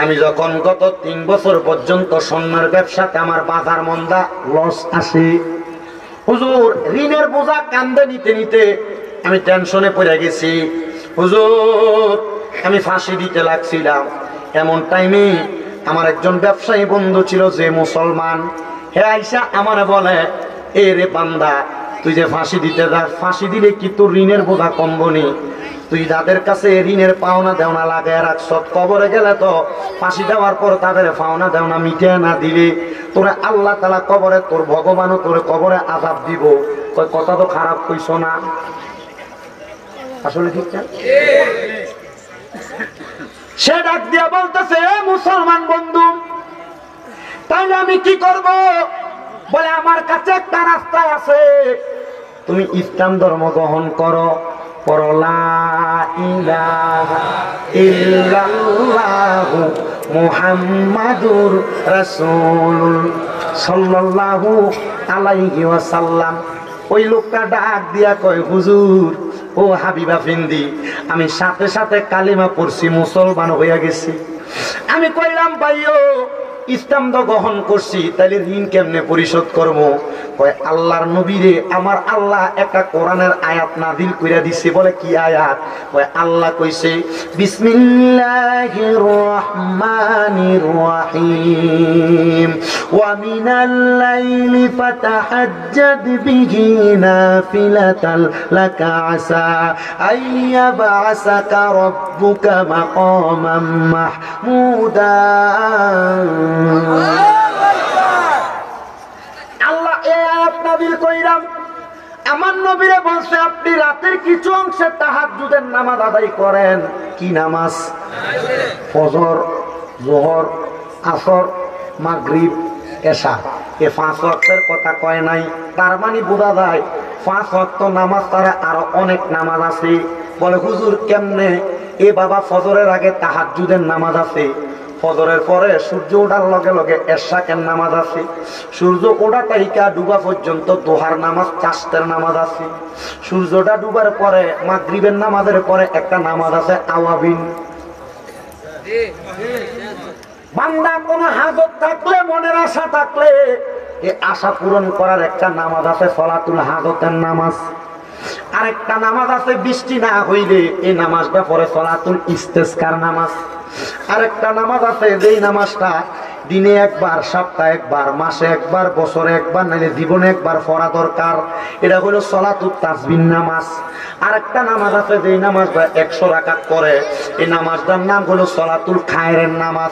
আমি যখন গত 3 বছর পর্যন্ত স্বর্ণের ব্যবসাতে আমার বাজার মন্দা লস আসে, হুজুর ঋণের বোঝা কান্দে নিতে নিতে আমি টেনশনে পড়ে গেছি, হুজুর আমি ফাঁসি দিতে লাগছিলাম। এমন টাইমে আমার একজন ব্যবসায়ী বন্ধু ছিল যে মুসলমান, হে আইসা আমারে বলে, এ রে বান্দা তুই যে ফাঁসি দিতে যাস, ফাঁসি দিলে কি তোর ঋণের বোঝা কমবনি? তুই যাদের কাছে ঋণের পাওনা দেওনা লাগায় রাখছ, কবরে গেলে তো ফাঁসি দেওয়ার পর তাদের পাওনা দেওনা মিটে না দিলে তোরে আল্লাহ তাআলা কবরে, তোর ভগবানও তোর কবরে আযাব দিব। কথা তো খারাপ কইছ না? আসলে ঠিক না? সে ডাক দিয়া বলতেছে, মুসলমান বন্ধু তাইলে আমি কি করব? বলে আমার কাছে একটা রাস্তা আছে, তুমি ইসলাম ধর্ম গ্রহণ করো, পড়ো লা ইলাহা ইল্লাল্লাহু মুহাম্মাদুর রাসূলুল্লাহ সাল্লাল্লাহু আলাইহি ওয়াসাল্লাম। ওই লোকটা ডাক দিয়া কয়, হুজুর ও হাবিবা ফিন্দি, আমি সাথে সাথে কালিমা পড়ছি, মুসলমান হইয়া গেছি। আমি কইলাম, ভাইও ইসলাম তো গ্রহণ করছি, তাইলে ঋণ কেমনে পরিশোধ করবো? কয়, আল্লাহর নবীরে আমার আল্লাহ একটা কোরআনের আয়াত নাযিল কইরা দিছে। বলে কি আয়াত? কয়, আল্লাহ কইছে, বিসমিল্লাহির রহমানির রহিম ওয়া মিনাল লাইলি ফাতাহাজ্জাদ বিহি নাফিলাতাল লাকা আসা আইয়াবআসাকা রাব্বুকা মাকামান মাহমুদা। আল্লাহ এই আয়াত নাযিল কইরাম আমার নবীরে বলছে, আপনি রাতের কিছু অংশে তাহাজ্জুদের নামাজ আদায় করেন। কি নামাজ? ফজর, যোহর, আসর, মাগরিব, এশা। এই 5 ওয়াক্তের কথা কয় নাই। তার মানে বোঝা যায় 5 ওয়াক্ত নামাজ ছাড়া আরো অনেক নামাজ আছে। বলে, হুজুর কেমনে? এ বাবা, ফজরের আগে তাহাজ্জুদের নামাজ আছে, ফজরের পরে সূর্য ওঠার লগে লগে এশাকের নামাজ আছে, সূর্য ওঠা তাইকা ডুবা পর্যন্ত দোহার নামাজ, চাষতের নামাজ আছে, সূর্যটা ডুবার পরে মাগরিবের নামাজের পরে একটা নামাজ আছে আওয়াবিন। বান্দা কোনো হাজত থাকলে, মনের আশা থাকলে, এই আশা পূরণ করার একটা নামাজ আছে সলাতুল হাজতের নামাজ। আরেকটা নামাজ আছে বৃষ্টি না হইলে এই নামাজটা পরে সলাতুল ইস্তেসকার নামাজ। আরেকটা নামাজ আছে যেই নামাজটা দিনে একবার, সপ্তাহে একবার, মাসে একবার, বছরে একবার, নাইলে জীবনে একবার পড়া দরকার। এটা হলো সলাতুত তাসবিহ নামাজ। আরেকটা নামাজ আছে যেই নামাজটা 100 রাকাত করে, এই নামাজটার নাম হলো সলাতুল খায়রের নামাজ।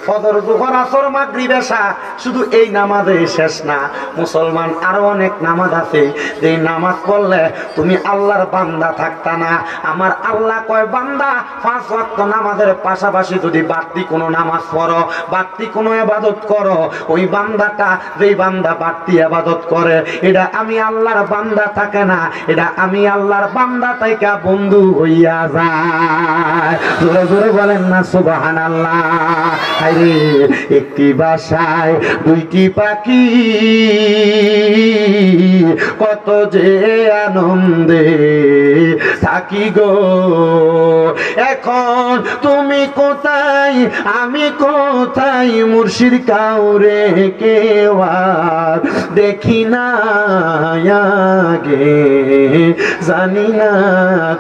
ফজর, যোহর, আসর, মাগরিব, এশা শুধু এই নামাজে শেষ না, মুসলমান আরো অনেক নামাজ আছে যেই নামাজ পড়লে তুমি আল্লাহর বান্দা থাকতা না। আমার আল্লাহ কয়, বান্দা 5 ওয়াক্ত নামাজের পাশাপাশি যদি বাড়তি কোনো নামাজ পড়ো, বাড়তি কোনো ইবাদত করো, ওই বান্দাটা, যেই বান্দা বাড়তি ইবাদত করে, এটা আমি আল্লাহর বান্দা থাকে না, এটা আমি আল্লাহর বান্দা থেকে বন্ধু হইয়া যায়। জোরে জোরে বলেন না সুবহানাল্লাহ। আরে একটি বাসায় দুইটি পাখি, কত যে আনন্দে থাকি গো। এখন তুমি কোথায়, আমি কোথায়, মুর্শিদ কাউরে কেউ আর দেখি না আগে, জানি না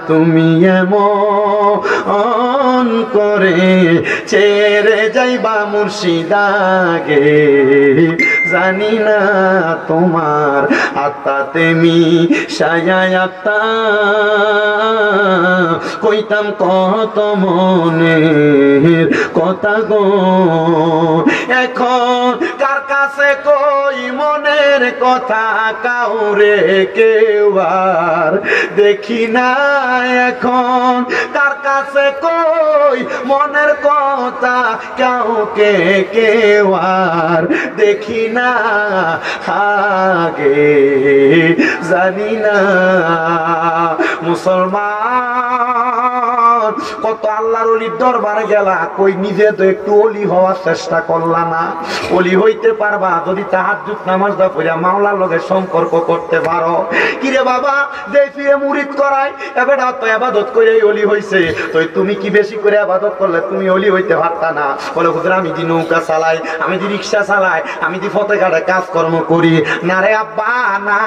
তুমি এমন করে ছেড়ে যাইবা মুর্শিদ আগে, জানি না তোমার আত্মাতে মিশায়াতা কইতাম কত মনের কথা গো। এখন কার কাছে কই মনের কথা, কাউরে কেউ আর দেখি না। এখন কার কাছে কই মনের কথা, কাউকে কেউ আর দেখি না আগে, জানি না। মুসলমান, কত আল্লাহর ওলির দরবারে গেলা, কই নিজে তো একটু ওলি হওয়ার চেষ্টা করলা না? ওলি হইতে পারবা যদি তাহাজ্জুদ নামাজটা পড়া মাওলার লগে সম্পর্ক করতে পারো। কিরে বাবা, যে ফিরে মুরিদ করাই এবার তো ইবাদত করে ওলি হইছে, তো তুমি কি বেশি করে ইবাদত করলে তুমি ওলি হইতে পারতা না? বলে, হুজুর আমি দি নৌকা চালাই, আমি দি রিক্সা চালাই, আমি দি ফতেঘাটে কাজকর্ম করি। না রে আব্বা, না।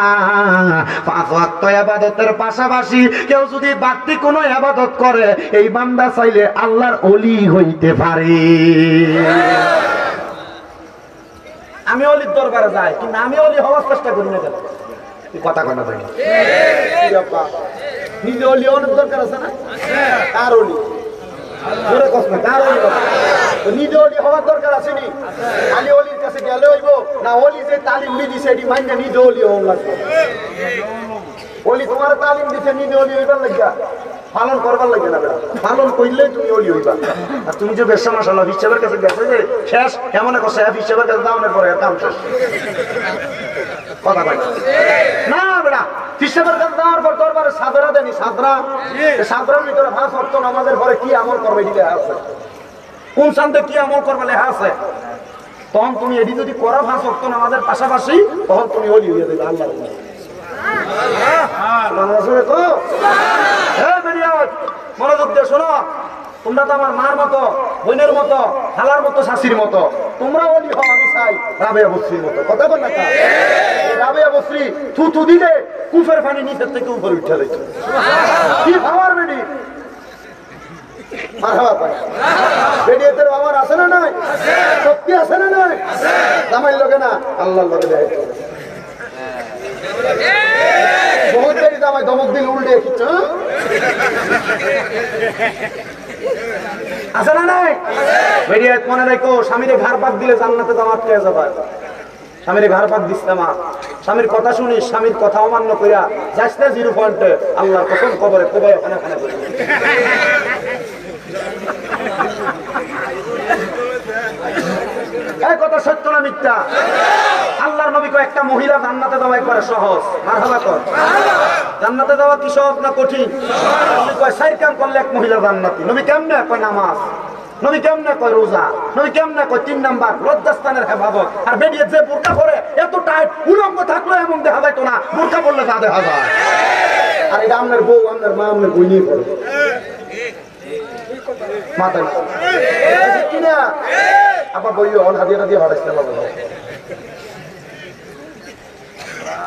5 ওয়াক্ত ইবাদতের পাশাপাশি কেউ যদি বাড়তি কোনো ইবাদত করে, এই বান্দা চাইলে আল্লাহর ওলি হইতে পারে। আমি ওলির দরবারে যাই, কিন্তু আমি ওলি হওয়ার চেষ্টা করি না। কথা কথা থাকে নিজে ওলি হওয়ার দরকার আছে না? কার ওলি? জোরে কস না, কার ওলি? নিজে ওলি হওয়ার দরকার আছে নি? খালি ওলির কাছে গেলে হইব না? ওলি যে তালিম দিছে এটি মাইনে নিজে ওলি হওয়া লাগবে। ওলি তোমার তালিম দিছে, নিজে ওলি হইবার লাগিয়া পালন করবার লাগে না, পালন করলেই তুমি ওলি হইবা। আর তুমি যে বেশা মাশাআল্লাহ হিসাবের কাছে গেছে যে শেষ কেমন একটা সাহেব হিসাবের কাছে দাওনের পরে কাম শেষ, কথা কয় না বেটা। হিসাবের কাছে দেওয়ার পর দরবারে সাদরা দেনি, সাদরার ভিতরে 5 ওয়াক্ত নামাজের পরে কি আমল করবে এটা আছে, কোন শান্তে কি আমল করবে লেখা আছে। তখন তুমি এটি যদি করো 5 ওয়াক্ত নামাজের পাশাপাশি, তখন তুমি ওলি হয়ে যাবে আল্লাহর ওলি। মনোযোগ দিয়ে শোনো, তোমরা তো আমার মার মতো, বোনের মতো, খালার মতো, শাশির মতো, তোমরা ওলি হও। আমি চাই রাবেয়া বসরির মতো, কথা বল না? রাবেয়া বসরি থুথু দিলে কুফের পানি নিচের থেকে উপরে উঠে দিচ্ছে, কি খাওয়ার বেডি বেডিয়েতের বাবার আছে না নাই? সত্যি আছে না নাই? জামাই লগে না, আল্লাহর লগে দেয়। বহুত দেরি জামাই দমক দিল উল্টে আছে না নাই? বেডিয়েত মনে রেখো, স্বামীরে ঘাড় পাত দিলে জান্নাতে জামাত পেয়ে যাবে। স্বামীরে ঘাড় পাত দিস না মা, স্বামীর কথা শুনিস, স্বামীর কথা অমান্য কইরা যাস না 0 পয়েন্টে, আল্লাহর কসম কবরে কোবায় ওখানে ওখানে এই কথা সত্য না মিথ্যা? আল্লাহর নবী কয় একটা মহিলা জান্নাতে যাওয়া একবারে সহজ। মারহাবা কর। জান্নাতে যাওয়া কি সহজ না কঠিন? নবী কয় 4 কাম করলে এক মহিলা জান্নাতি। নবী কেমনে কয়? নামাজ। নবী কেমনে কয়? রোজা। নবী কেমনে কয়? 3 নাম্বার লজ্জাস্থানের হেফাজত। আর বেরিয়ে যে বোরকা পরে এত টাইট উলঙ্গ থাকলো এমন দেখা যাইতো না, বোরকা পরলে তা দেখা যায়। আর এটা আপনার বউ, আপনার মা, আপনার বই নিয়ে পড়ে মাথা কিনা আবার বইও অন হাদিয়া দিয়ে হারাইছে।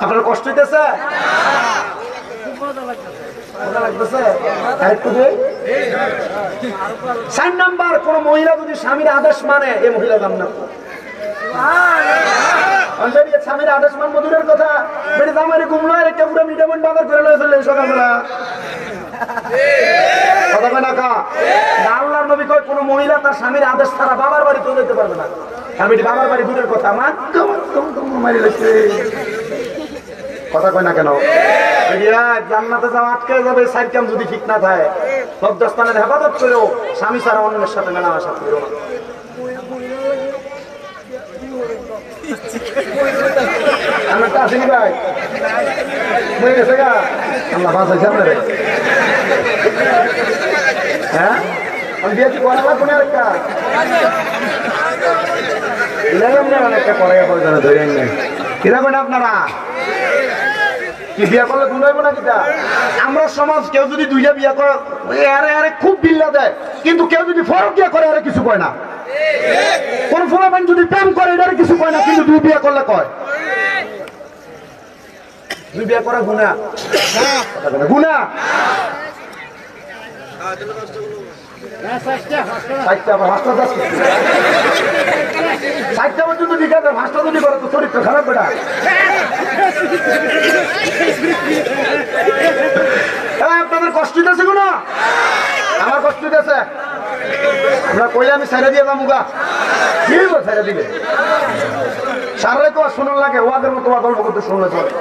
আপনার কষ্ট হইতেছে? লাগতেছে? 4 নাম্বার, কোন মহিলা যদি স্বামীর আদেশ মানে, এই মহিলা জান্নাত। স্বামীর আদেশ মান মধুরের কথা বেড়ে দামারে ঘুমলো আর একটা পুরো মিটামন বাজার করে লয়ে চললেন সকালবেলা, কথা কয় না কা? আল্লাহর নবী কয় কোন মহিলা তার স্বামীর আদেশ ছাড়া বাবার বাড়ি চলে যেতে পারবে না। আমি বাবার বাড়ি দূরের কথা, আমার মারি লাগছে, কথা কয় না কেন? জান্নাতে যাওয়া আটকে যাবে 4 কাম যদি ঠিক না থাকে। লজ্জাস্থানের হেফাজত করেও স্বামী ছাড়া অন্যের সাথে মেলামেশা করো না। আমারটা আসেনি ভাই, মরে গেছে গা, আল্লাহ বাঁচাইছে আপনারে। হ্যাঁ আমি দিয়েছি করা লাগবো না আরেকটা, অনেকটা করে ধরে নেই। কিরাবেন আপনারা কি বিয়া করলে গুণ হইব না? কিটা আমরা সমাজ, কেউ যদি 2টা বিয়া করে আরে খুব বিল্লা দেয়, কিন্তু কেউ যদি ফরক বিয়া করে আরে কিছু কয় না। কোন ফলাফল যদি প্রেম করে এটা কিছু কয় না, কিন্তু 2 বিয়া করলে কয়। 2 বিয়া করা গুণা, গুণা। 5টা পর্যন্ত ঠিক আছে, 5টা যদি করে তো চরিত্র খারাপ বেটা। আপনাদের কষ্ট দিতেছে কোনো? আমার কষ্ট দিতেছে। আমরা কইলে আমি ছেড়ে দিয়ে যাবো গা, কি ছেড়ে দিলে সারাই তো আর শোনার লাগে, ওদের মতো গল্প করতে শুনলে চলে।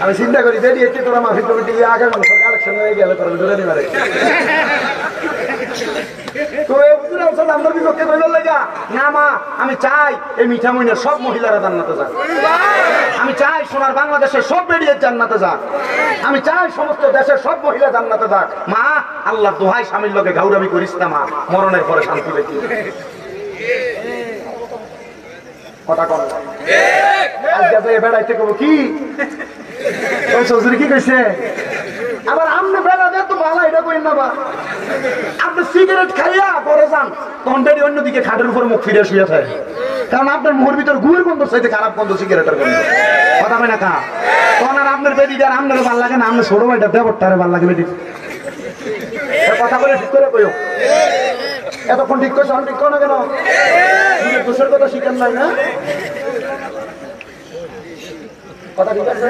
আমি চিন্তা করি যে এটি তোরা মাফি কমিটি আগে কালেকশন হয়ে গেলে তোরা ধরে নিবে আমি চাই এই মিঠা মইনের সব মহিলারা জান্নাতে যাক। আমি চাই সোনার বাংলাদেশের সব বেরিয়ে জান্নাতে যাক। আমি চাই সমস্ত দেশের সব মহিলা জান্নাতে যাক। মা আল্লাহ দোহাই স্বামীর লোকে ঘাউরামি করিস না মা, মরণের পরে শান্তি পেতি। কথা কম বেড়াইতে কব কি কি কইছে? আবার আপনি বেড়া তো ভালো এটা করেন না বা আপনি সিগারেট খাইয়া পরে যান, তখন বেড়ি অন্যদিকে খাটের উপর মুখ ফিরে শুয়ে থাকে, কারণ আপনার মুখের ভিতর গুয়ের গন্ধ চাইতে খারাপ গন্ধ সিগারেটের গন্ধ। কথা হয় না কা? তখন আর আপনার বেডি আর আপনার ভালো লাগে না, আপনার ছোট ভাইটা দেবরটারে ভালো লাগে বেডি। কথা বলে ঠিক করে কইও, এতক্ষণ ঠিক করছো ঠিক করো না কেন? দোষের কথা শিখেন নাই না? কথা ঠিক আছে?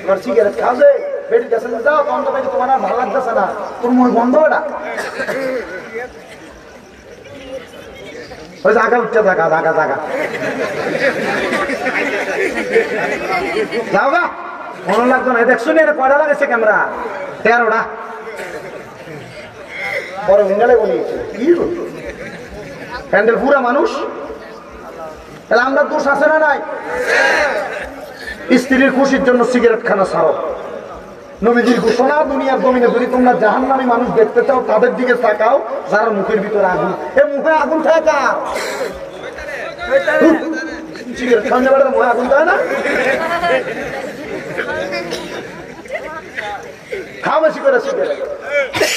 তোমার সিগারেট খাওয়া বেডির কাছে যাও, তখন তো তোমার আর ভালো লাগতেছে না, তোর মুখ বন্ধ এটা। ওই জায়গা উঠছে জায়গা জায়গা জায়গা যাও গা, মনে লাগতো না। দেখছো না কয়টা লাগাইছে ক্যামেরা? 13টা। বড় ইংলে বলিয়েছে কি প্যান্ডেল পুরা মানুষ। তাহলে আমরা দোষ আছে না নাই? স্ত্রীর খুশির জন্য সিগারেট খানা ছাড়ো। নবীজির ঘোষণা, দুনিয়ার জমিনে যদি তোমরা জাহান্নামী মানুষ দেখতে চাও তাদের দিকে তাকাও যারা মুখের ভিতরে আগুন। এ মুখে আগুন থাকা সিগারেট খাওয়ানো বেড়ে মুখে আগুন থাকে না? খাও বেশি করে সিগারেট।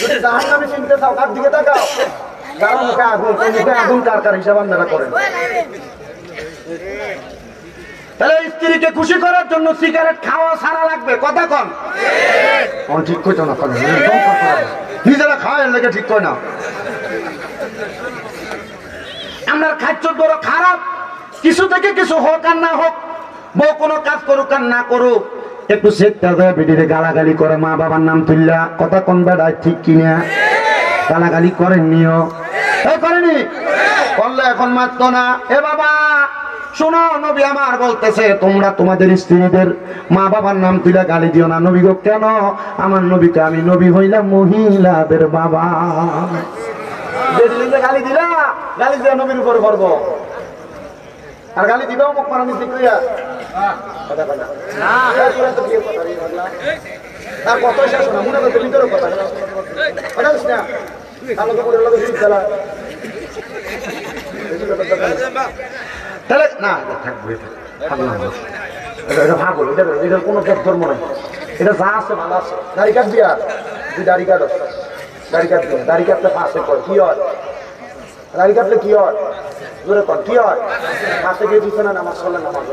যদি জাহান্নামী চিনতে চাও কার দিকে তাকাও যারা মুখে আগুন। মুখে আগুন কার কার হিসাব আপনারা করেন। তাহলে স্ত্রীকে খুশি করার জন্য সিগারেট খাওয়া সারা লাগবে। কথা কন ঠিক করছো না? নিজেরা খাওয়ার লেগে ঠিক কয় না। আমরা খাদ্য বড় খারাপ। কিছু থেকে কিছু হোক আর না হোক, বউ কোনো কাজ করুক আর না করুক, একটু সেটটা দেয় বেটিতে গালাগালি করে মা বাবার নাম তুললা। কথা কোন বেড়ায় ঠিক কিনা? গালাগালি করেননিও? করেনি? করলে এখন মারতো না। এ বাবা শোনো, নবী আমার বলতেছে তোমরা তোমাদের স্ত্রীদের মা বাবার নাম তুলে গালি দিও না। নবী গো কেন? আমার নবীকে আমি নবী হইলাম মহিলাদের বাবা। গালি দিলা, গালি দিয়া নবীর উপরে করবো আর গালি দিবাও মুখ মারানি শিখিয়া তার কত শেষ না মনে করতে ভিতরে কথা তাহলে না থাকবে ভাগল। এটার কোনো ধর্ম নাই। এটা যা আছে ভালো আছে। দাড়ি কাট দিয়া তুই দাড়ি কাট, দাড়ি কাটবে, দাড়ি কাটলে ফাঁসে কর কি হয়? দাড়ি কাটলে কি হয়? জোরে কর কি হয়? ফাঁসে গিয়ে দিচ্ছে না নামাজ চলে নামাজ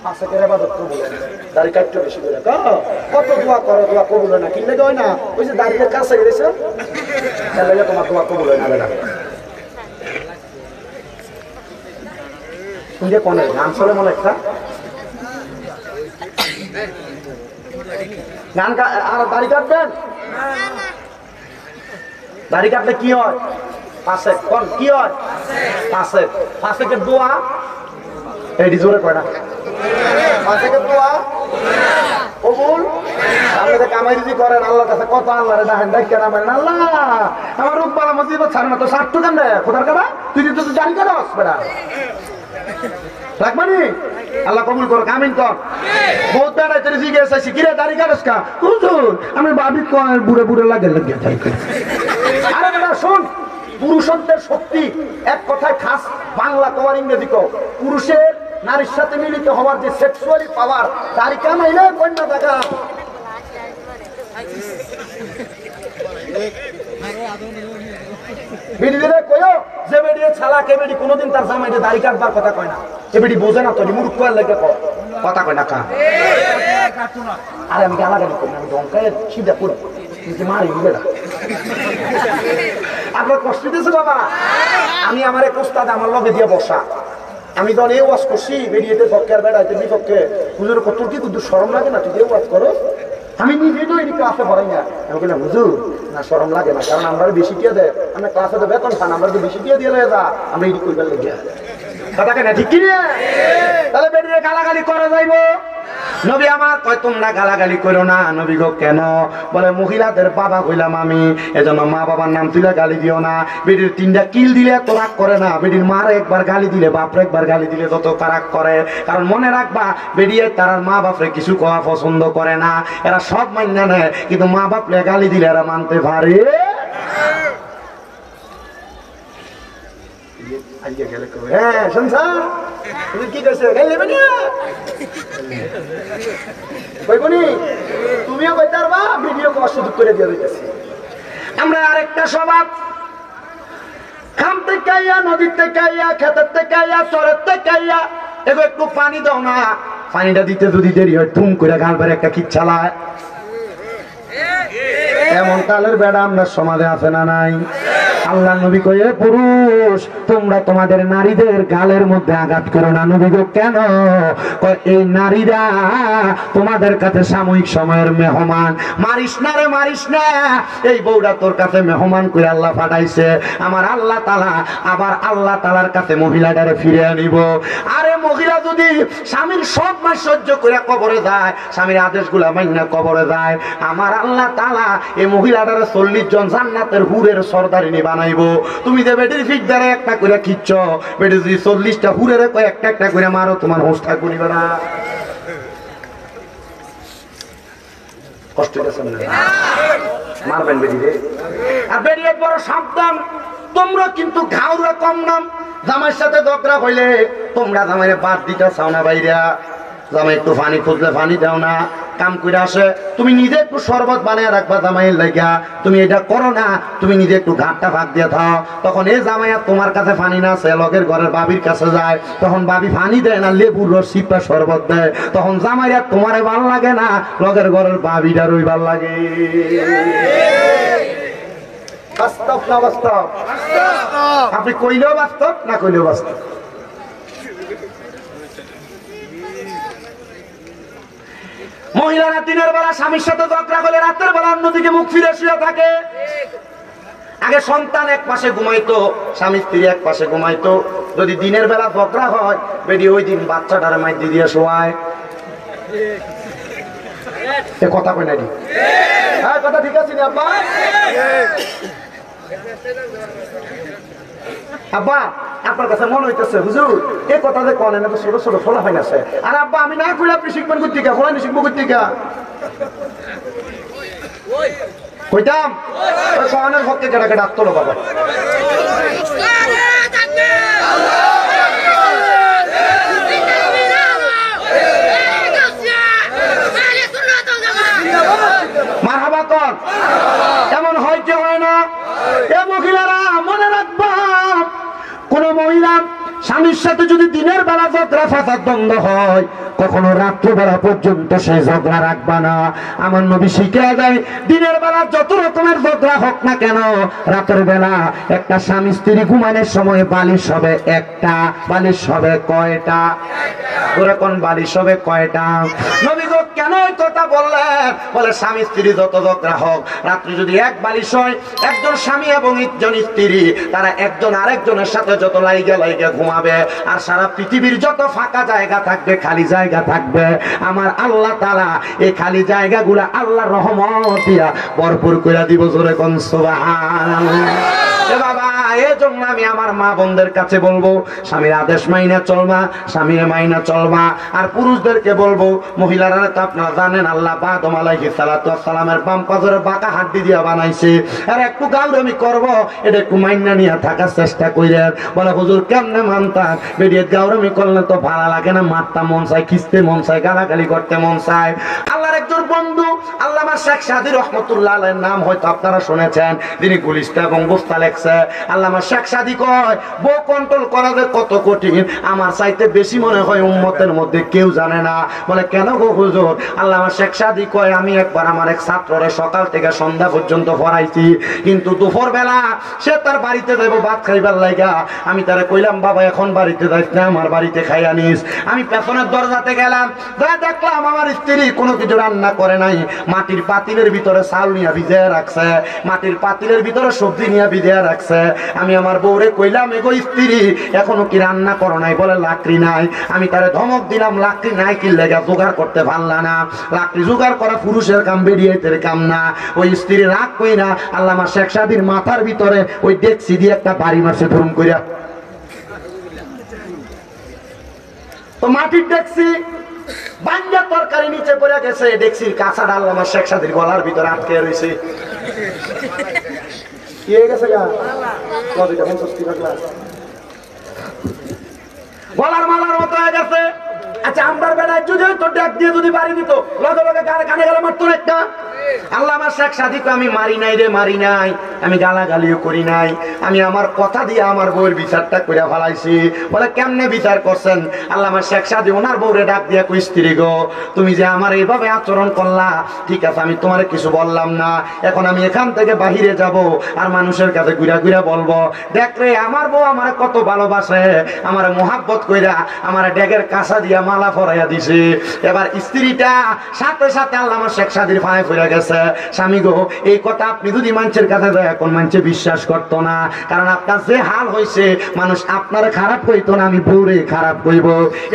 ফাঁসে করে এবাদত কবুল হয়। দাড়ি কাটতে বেশি করে কত দোয়া করো, দোয়া কবুল হয় না। কি লেগে হয় না? ওই যে দাড়ির কাছে গেছে তাহলে তোমার দোয়া কবুল হয় না। বেড়া তুমি যে কোন গান চলে মনে একটা গান আর দাড়ি কাটবেন। দাড়ি কাটলে কি হয়? পাশে কোন কি হয়? পাশে পাশেকের দোয়া এটি জোরে কয় না। পাশেকের দোয়া কবুল। আপনি তো কামাই যদি করেন আল্লাহর কাছে কত আল্লাহরে দেখেন দেখেন আমার আল্লাহ আমার রূপ বালা মসজিদ ছাড় না তো 60 টাকা দেয় খোদার কাটা তুই তো জানি কেন বেড়া রাখবানি আল্লাহ কবুল করো। আমিন কর। বহুত বেড়াই তোর জিজ্ঞেস আছি কিরে দাড়ি কাটস কা? হুজুর আমি ভাবি কয় বুড়ে বুড়ে লাগে লাগে দাড়ি কাটে। আরে বেটা শুন, পুরুষত্বের শক্তি এক কথায় খাস বাংলা তোমার ইংরেজি কও। পুরুষের নারীর সাথে মিলিত হওয়ার যে সেক্সুয়ালি পাওয়ার দাড়ি কামাইলে কন্যা দেখা বেডিরে কয়ো যে বেডিয়ে ছালা কে বেডি কোনোদিন তার জামাইতে দাড়ি কাটবার কথা কয় না। এ বেডি বোঝে না তো মুরুখ কয়ার লাগে কথা কয় না কা। আরে আমি গালাগালি করি না, আমি দমকায় সিধা পুরো মারি বেড়া। আপনার কষ্ট দিয়েছে বাবা। আমি আমার এক ওস্তাদ আমার লগে দিয়ে বসা। আমি তো অনেক ওয়াজ করছি বেরিয়েতে পক্ষে আর বেড়াইতে বিপক্ষে। হুজুর কত কি কিন্তু শরম লাগে না? তুই যে ওয়াজ করো। আমি নিজে তো এই ক্লাসে পড়াই না। আমি বললাম হুজুর না শরম লাগে না, কারণ আমরা বেশি দিয়ে দেয় আমরা ক্লাসে তো বেতন খান, আমরা তো বেশি দিয়ে দিয়ে যা আমরা এটি করবার লেগে কথা কেন ঠিক কি? তাহলে বেরিয়ে গালাগালি করা যাইব। নবী আমার কয় তোমরা গালাগালি করো না। নবী গো কেন? বলে মহিলাদের বাবা হইলাম আমি, এজন্য মা বাবার নাম তুলে গালি দিও না। বেডির 3টা কিল দিলে তো রাগ করে না, বেডির মার একবার গালি দিলে বাপরে একবার গালি দিলে যত রাগ করে। কারণ মনে রাখবা বেরিয়ে তার মা বাপরে কিছু কোয়া পছন্দ করে না, এরা সব মান্য নেয়, কিন্তু মা বাপরে গালি দিলে এরা মানতে পারে। হ্যাঁ শুনছা কি করছে? তুমিও বলতে পারবা, ভিডিও করার সুযোগ করে দিয়ে দিতেছি। আমরা আরেকটা স্বভাব, খাম থেকে আইয়া, নদীর থেকে আইয়া, ক্ষেতের থেকে আইয়া, চরের থেকে আইয়া, এগো একটু পানি দাও না। পানিটা দিতে যদি দেরি হয় ধুম করে গাল বেড়ে একটা কিচ্ছা চালায়। এমন কালের বেড়া আমরা সমাজে আছে না নাই? আল্লাহ নবী কয়ে পুরুষ তোমরা তোমাদের নারীদের গালের মধ্যে আঘাত করো না। নবী গো কেন? কয় এই নারীরা তোমাদের কাছে সাময়িক সময়ের মেহমান। মারিস না রে মারিস না, এই বউরা তোর কাছে মেহমান করে আল্লাহ পাঠাইছে। আমার আল্লাহ তাআলা আবার আল্লাহ তাআলার কাছে মহিলাটারে ফিরে আনিব। আরে মহিলা যদি স্বামীর সব মাস সহ্য করে কবরে যায়, স্বামীর আদেশগুলা মাইনা কবরে যায়, আমার আল্লাহ তাআলা এই মহিলাটারে 40 জন জান্নাতের হুরের সর্দারিনী বানাইবো। তুমি যে বেটির ফিট দ্বারা একটা করে খিচ্ছ, বেটি যদি 40টা হুরের একটা একটা করে মারো, তোমার হোস্টা করিবে না? কষ্ট হইতেছে না? মারবেন বেটি রে। আর বেটি বড় সাবধান, তোমরা কিন্তু ঘাউরা কম নাম। জামাইয়ের সাথে ঝগড়া হইলে তোমরা জামাইরে বাদ দিতে চাও না বাইরা। জামাই একটু পানি খুঁজলে পানি দাও না, কাম করে আসে তুমি নিজে একটু শরবত বানিয়ে রাখবা জামাইয়ের লাগিয়া। তুমি এটা করো না, তুমি নিজে একটু ঘাটটা ভাগ দিয়ে থাও। তখন এই জামাইয়া তোমার কাছে পানি না আছে, লগের ঘরের বাবির কাছে যায়, তখন বাবি পানি দেয় না, লেবুর রস সিপা শরবত দেয়। তখন জামাইয়া তোমারে ভাল লাগে না, লগের ঘরের বাবিটারই ভাল লাগে। বাস্তব না বাস্তব? আপনি কইলেও বাস্তব, না কইলেও বাস্তব। মহিলারা দিনের বেলা স্বামীর সাথে ঝগড়া করলে রাতের বেলা অন্যদিকে মুখ ফিরে শুয়ে থাকে। আগে সন্তান এক পাশে ঘুমাইতো, স্বামী স্ত্রী এক পাশে ঘুমাইতো। যদি দিনের বেলা ঝগড়া হয়, বেডি ওই দিন বাচ্চাটারে মাইর দিয়ে শোয়ায়। এ কথা কই নাকি? হ্যাঁ কথা ঠিক আছে আব্বা? আব্বা আপনার কাছে মনে হইতেছে হুজুর এই কথা যে কলেন এত ছোট ছোট ফলা হয় না। আর আব্বা আমি না কইলে আপনি শিখবেন কোথেকে? ফলানি শিখবো কোথেকে? কইতাম ওই কনের ভক্তে কেটা কেটা আত্মলো বাবা। মারহাবা কর। এমন হয় কি হয় না? এ মহিলারা মনে রাখবা, কোন মহিলা স্বামীর সাথে যদি দিনের বেলা ঝগড়া ফাসাদ দ্বন্দ্ব হয়, কখনো রাত্রিবেলা পর্যন্ত সেই ঝগড়া রাখবা না। আমার নবী শিখিয়ে দেয় দিনের বেলা যত রকমের ঝগড়া হোক না কেন, রাতের বেলা একটা স্বামী স্ত্রী ঘুমানোর সময় বালিশ হবে একটা। বালিশ হবে কয়টা? ওরকম বালিশ হবে কয়টা? নবী গো কেন এই কথা বললেন? বলে স্বামী স্ত্রী যত ঝগড়া হোক, রাত্রি যদি এক বালিশ হয়, একজন স্বামী এবং একজন স্ত্রী তারা একজন আরেকজনের সাথে যত লাইগা লাইগা ঘুমাবে, আর সারা পৃথিবীর যত ফাঁকা জায়গা থাকবে, খালি জায়গা থাকবে, আমার আল্লাহ তাআলা এই খালি জায়গাগুলা আল্লাহর রহমত দিয়া ভরপুর করে দিব। জোরে কোন সুবহানাল্লাহ। বাবা এজন্য আমি আমার মা বোনদের কাছে বলবো, স্বামীর আদেশ মাইনা চলবা, স্বামীর মাইনা চলবা। আর পুরুষদেরকে বলবো, মহিলারা তো আপনারা জানেন আল্লাহ আদম আলাইহিস সালাতু ওয়াস সালামের বাম পাজরে বাঁকা হাড্ডি দিয়া বানাইছে। আর একটু গাউরামি করব, এটা একটু মাইনা নিয়ে থাকার চেষ্টা কইরেন। বলে হুজুর কেমনে মানতা? বেরিয়ে গাউরামি করলে তো ভালো লাগে না, মারতা মন চায়, খিস্তে মন চায়, গালাগালি করতে মন চায়। আল্লাহর একজন বন্ধু আল্লামা শেখ সাদী রহমাতুল্লাহ আলাইহির নাম হয়তো আপনারা শুনেছেন, যিনি গুলিস্তা এবং বস্তা লেখছে। আল্লামা শেখ সাদী কয় বউ কন্ট্রোল করা যে কত কঠিন, আমার চাইতে বেশি মনে হয় উম্মতের মধ্যে কেউ জানে না। বলে কেন গো হুজুর? আল্লামা শেখ সাদী কয় আমি একবার আমার এক ছাত্ররে সকাল থেকে সন্ধ্যা পর্যন্ত পড়াইছি, কিন্তু দুপুর বেলা সে তার বাড়িতে যাইব ভাত খাইবার লাগা। আমি তারে কইলাম বাবা এখন বাড়িতে যাইস না, আমার বাড়িতে খাইয়া নিস। আমি পেছনের দরজাতে গেলাম, যা দেখলাম আমার স্ত্রী কোনো কিছু রান্না করে নাই, মাটির পাতিলের ভিতরে চাল নিয়ে ভিজিয়ে রাখছে, মাটির পাতিলের ভিতরে সবজি নিয়ে ভিজিয়ে রাখছে। আমি আমার বউরে কইলাম এগো স্ত্রী এখনো কি রান্না করো নাই? বলে লাকড়ি নাই। আমি তারে ধমক দিলাম লাকড়ি নাই কি লেগে জোগাড় করতে পারলা না? লাকড়ি জোগাড় করা পুরুষের কাম, বেরিয়েতের কাম না। ওই স্ত্রী রাগ কই না, আল্লামা শেখ সাদীর মাথার ভিতরে ওই ডেকসি দিয়ে একটা বাড়ি মারছে ধরুম কইরা। তো মাটির ডেকসি বাঞ্জা তরকারি নিচে পড়ে গেছে, ডেকসির কাঁচাটা আল্লামা শেখ সাদীর গলার ভিতরে আটকে রয়েছে। গলার মালার মতো হয়ে গেছে। আচ্ছা আমার বেলায় যদি তো ডেক দিয়ে যদি বাড়ি দিত, লগে লগে কানে গেলে মারতো একটা। আল্লামা শেখ সাদিকে আমি মারি নাই রে, মারি নাই, আমি গালাগালিও করি নাই, আমি আমার কথা দিয়ে আমার বউয়ের বিচারটা করে ফেলাইছি। বলে কেমনে বিচার করছেন? আল্লামা শেখ সাদি ওনার বউরে ডাক দিয়া কই, স্ত্রী গো, তুমি যে আমার এইভাবে আচরণ করলা, ঠিক আছে আমি তোমার কিছু বললাম না, এখন আমি এখান থেকে বাহিরে যাব আর মানুষের কাছে ঘুরা ঘুরা বলবো, দেখ রে আমার বউ আমার কত ভালোবাসে, আমার মোহাব্বত কইরা আমার ড্যাগের কাঁচা দিয়া মালা পরাইয়া দিছে। এবার স্ত্রীটা সাথে সাথে আল্লামা শেখ সাদির পায়ে পড়ে গেছে, স্বামী গো এই কথা আপনি যদি মানুষের কাছে যায় এখন মানুষে বিশ্বাস করতো না, কারণ আপনার যে হাল হয়েছে মানুষ আপনার খারাপ কইতো না, আমি বউরে খারাপ কইব।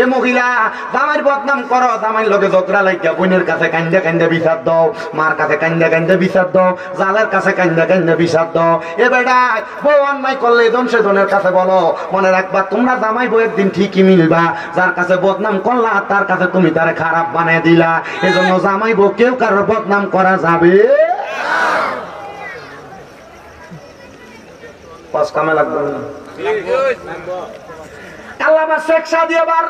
এ মহিলা জামাইয়ের বদনাম করো, জামাইয়ের লগে ঝগড়া লাগিয়া বোনের কাছে কান্দে কান্দে বিচার দাও, মার কাছে কান্দে কান্দে বিচার দাও, জালের কাছে কান্দে কান্দে বিচার দাও। এ বেটা বউ অন্যায় করলে দনসেদনের কাছে বলো, মনে রাখবা তোমরা জামাই বউ একদিন ঠিকই মিলবা, যার কাছে বদনাম করলা তার কাছে তুমি তারে খারাপ বানিয়ে দিলা, এজন্য জামাই বউ কেউ কারোর বদনাম করা যাবে পাঁচ কামে লাগবে না। আল্লামা শেখ সাদি আবার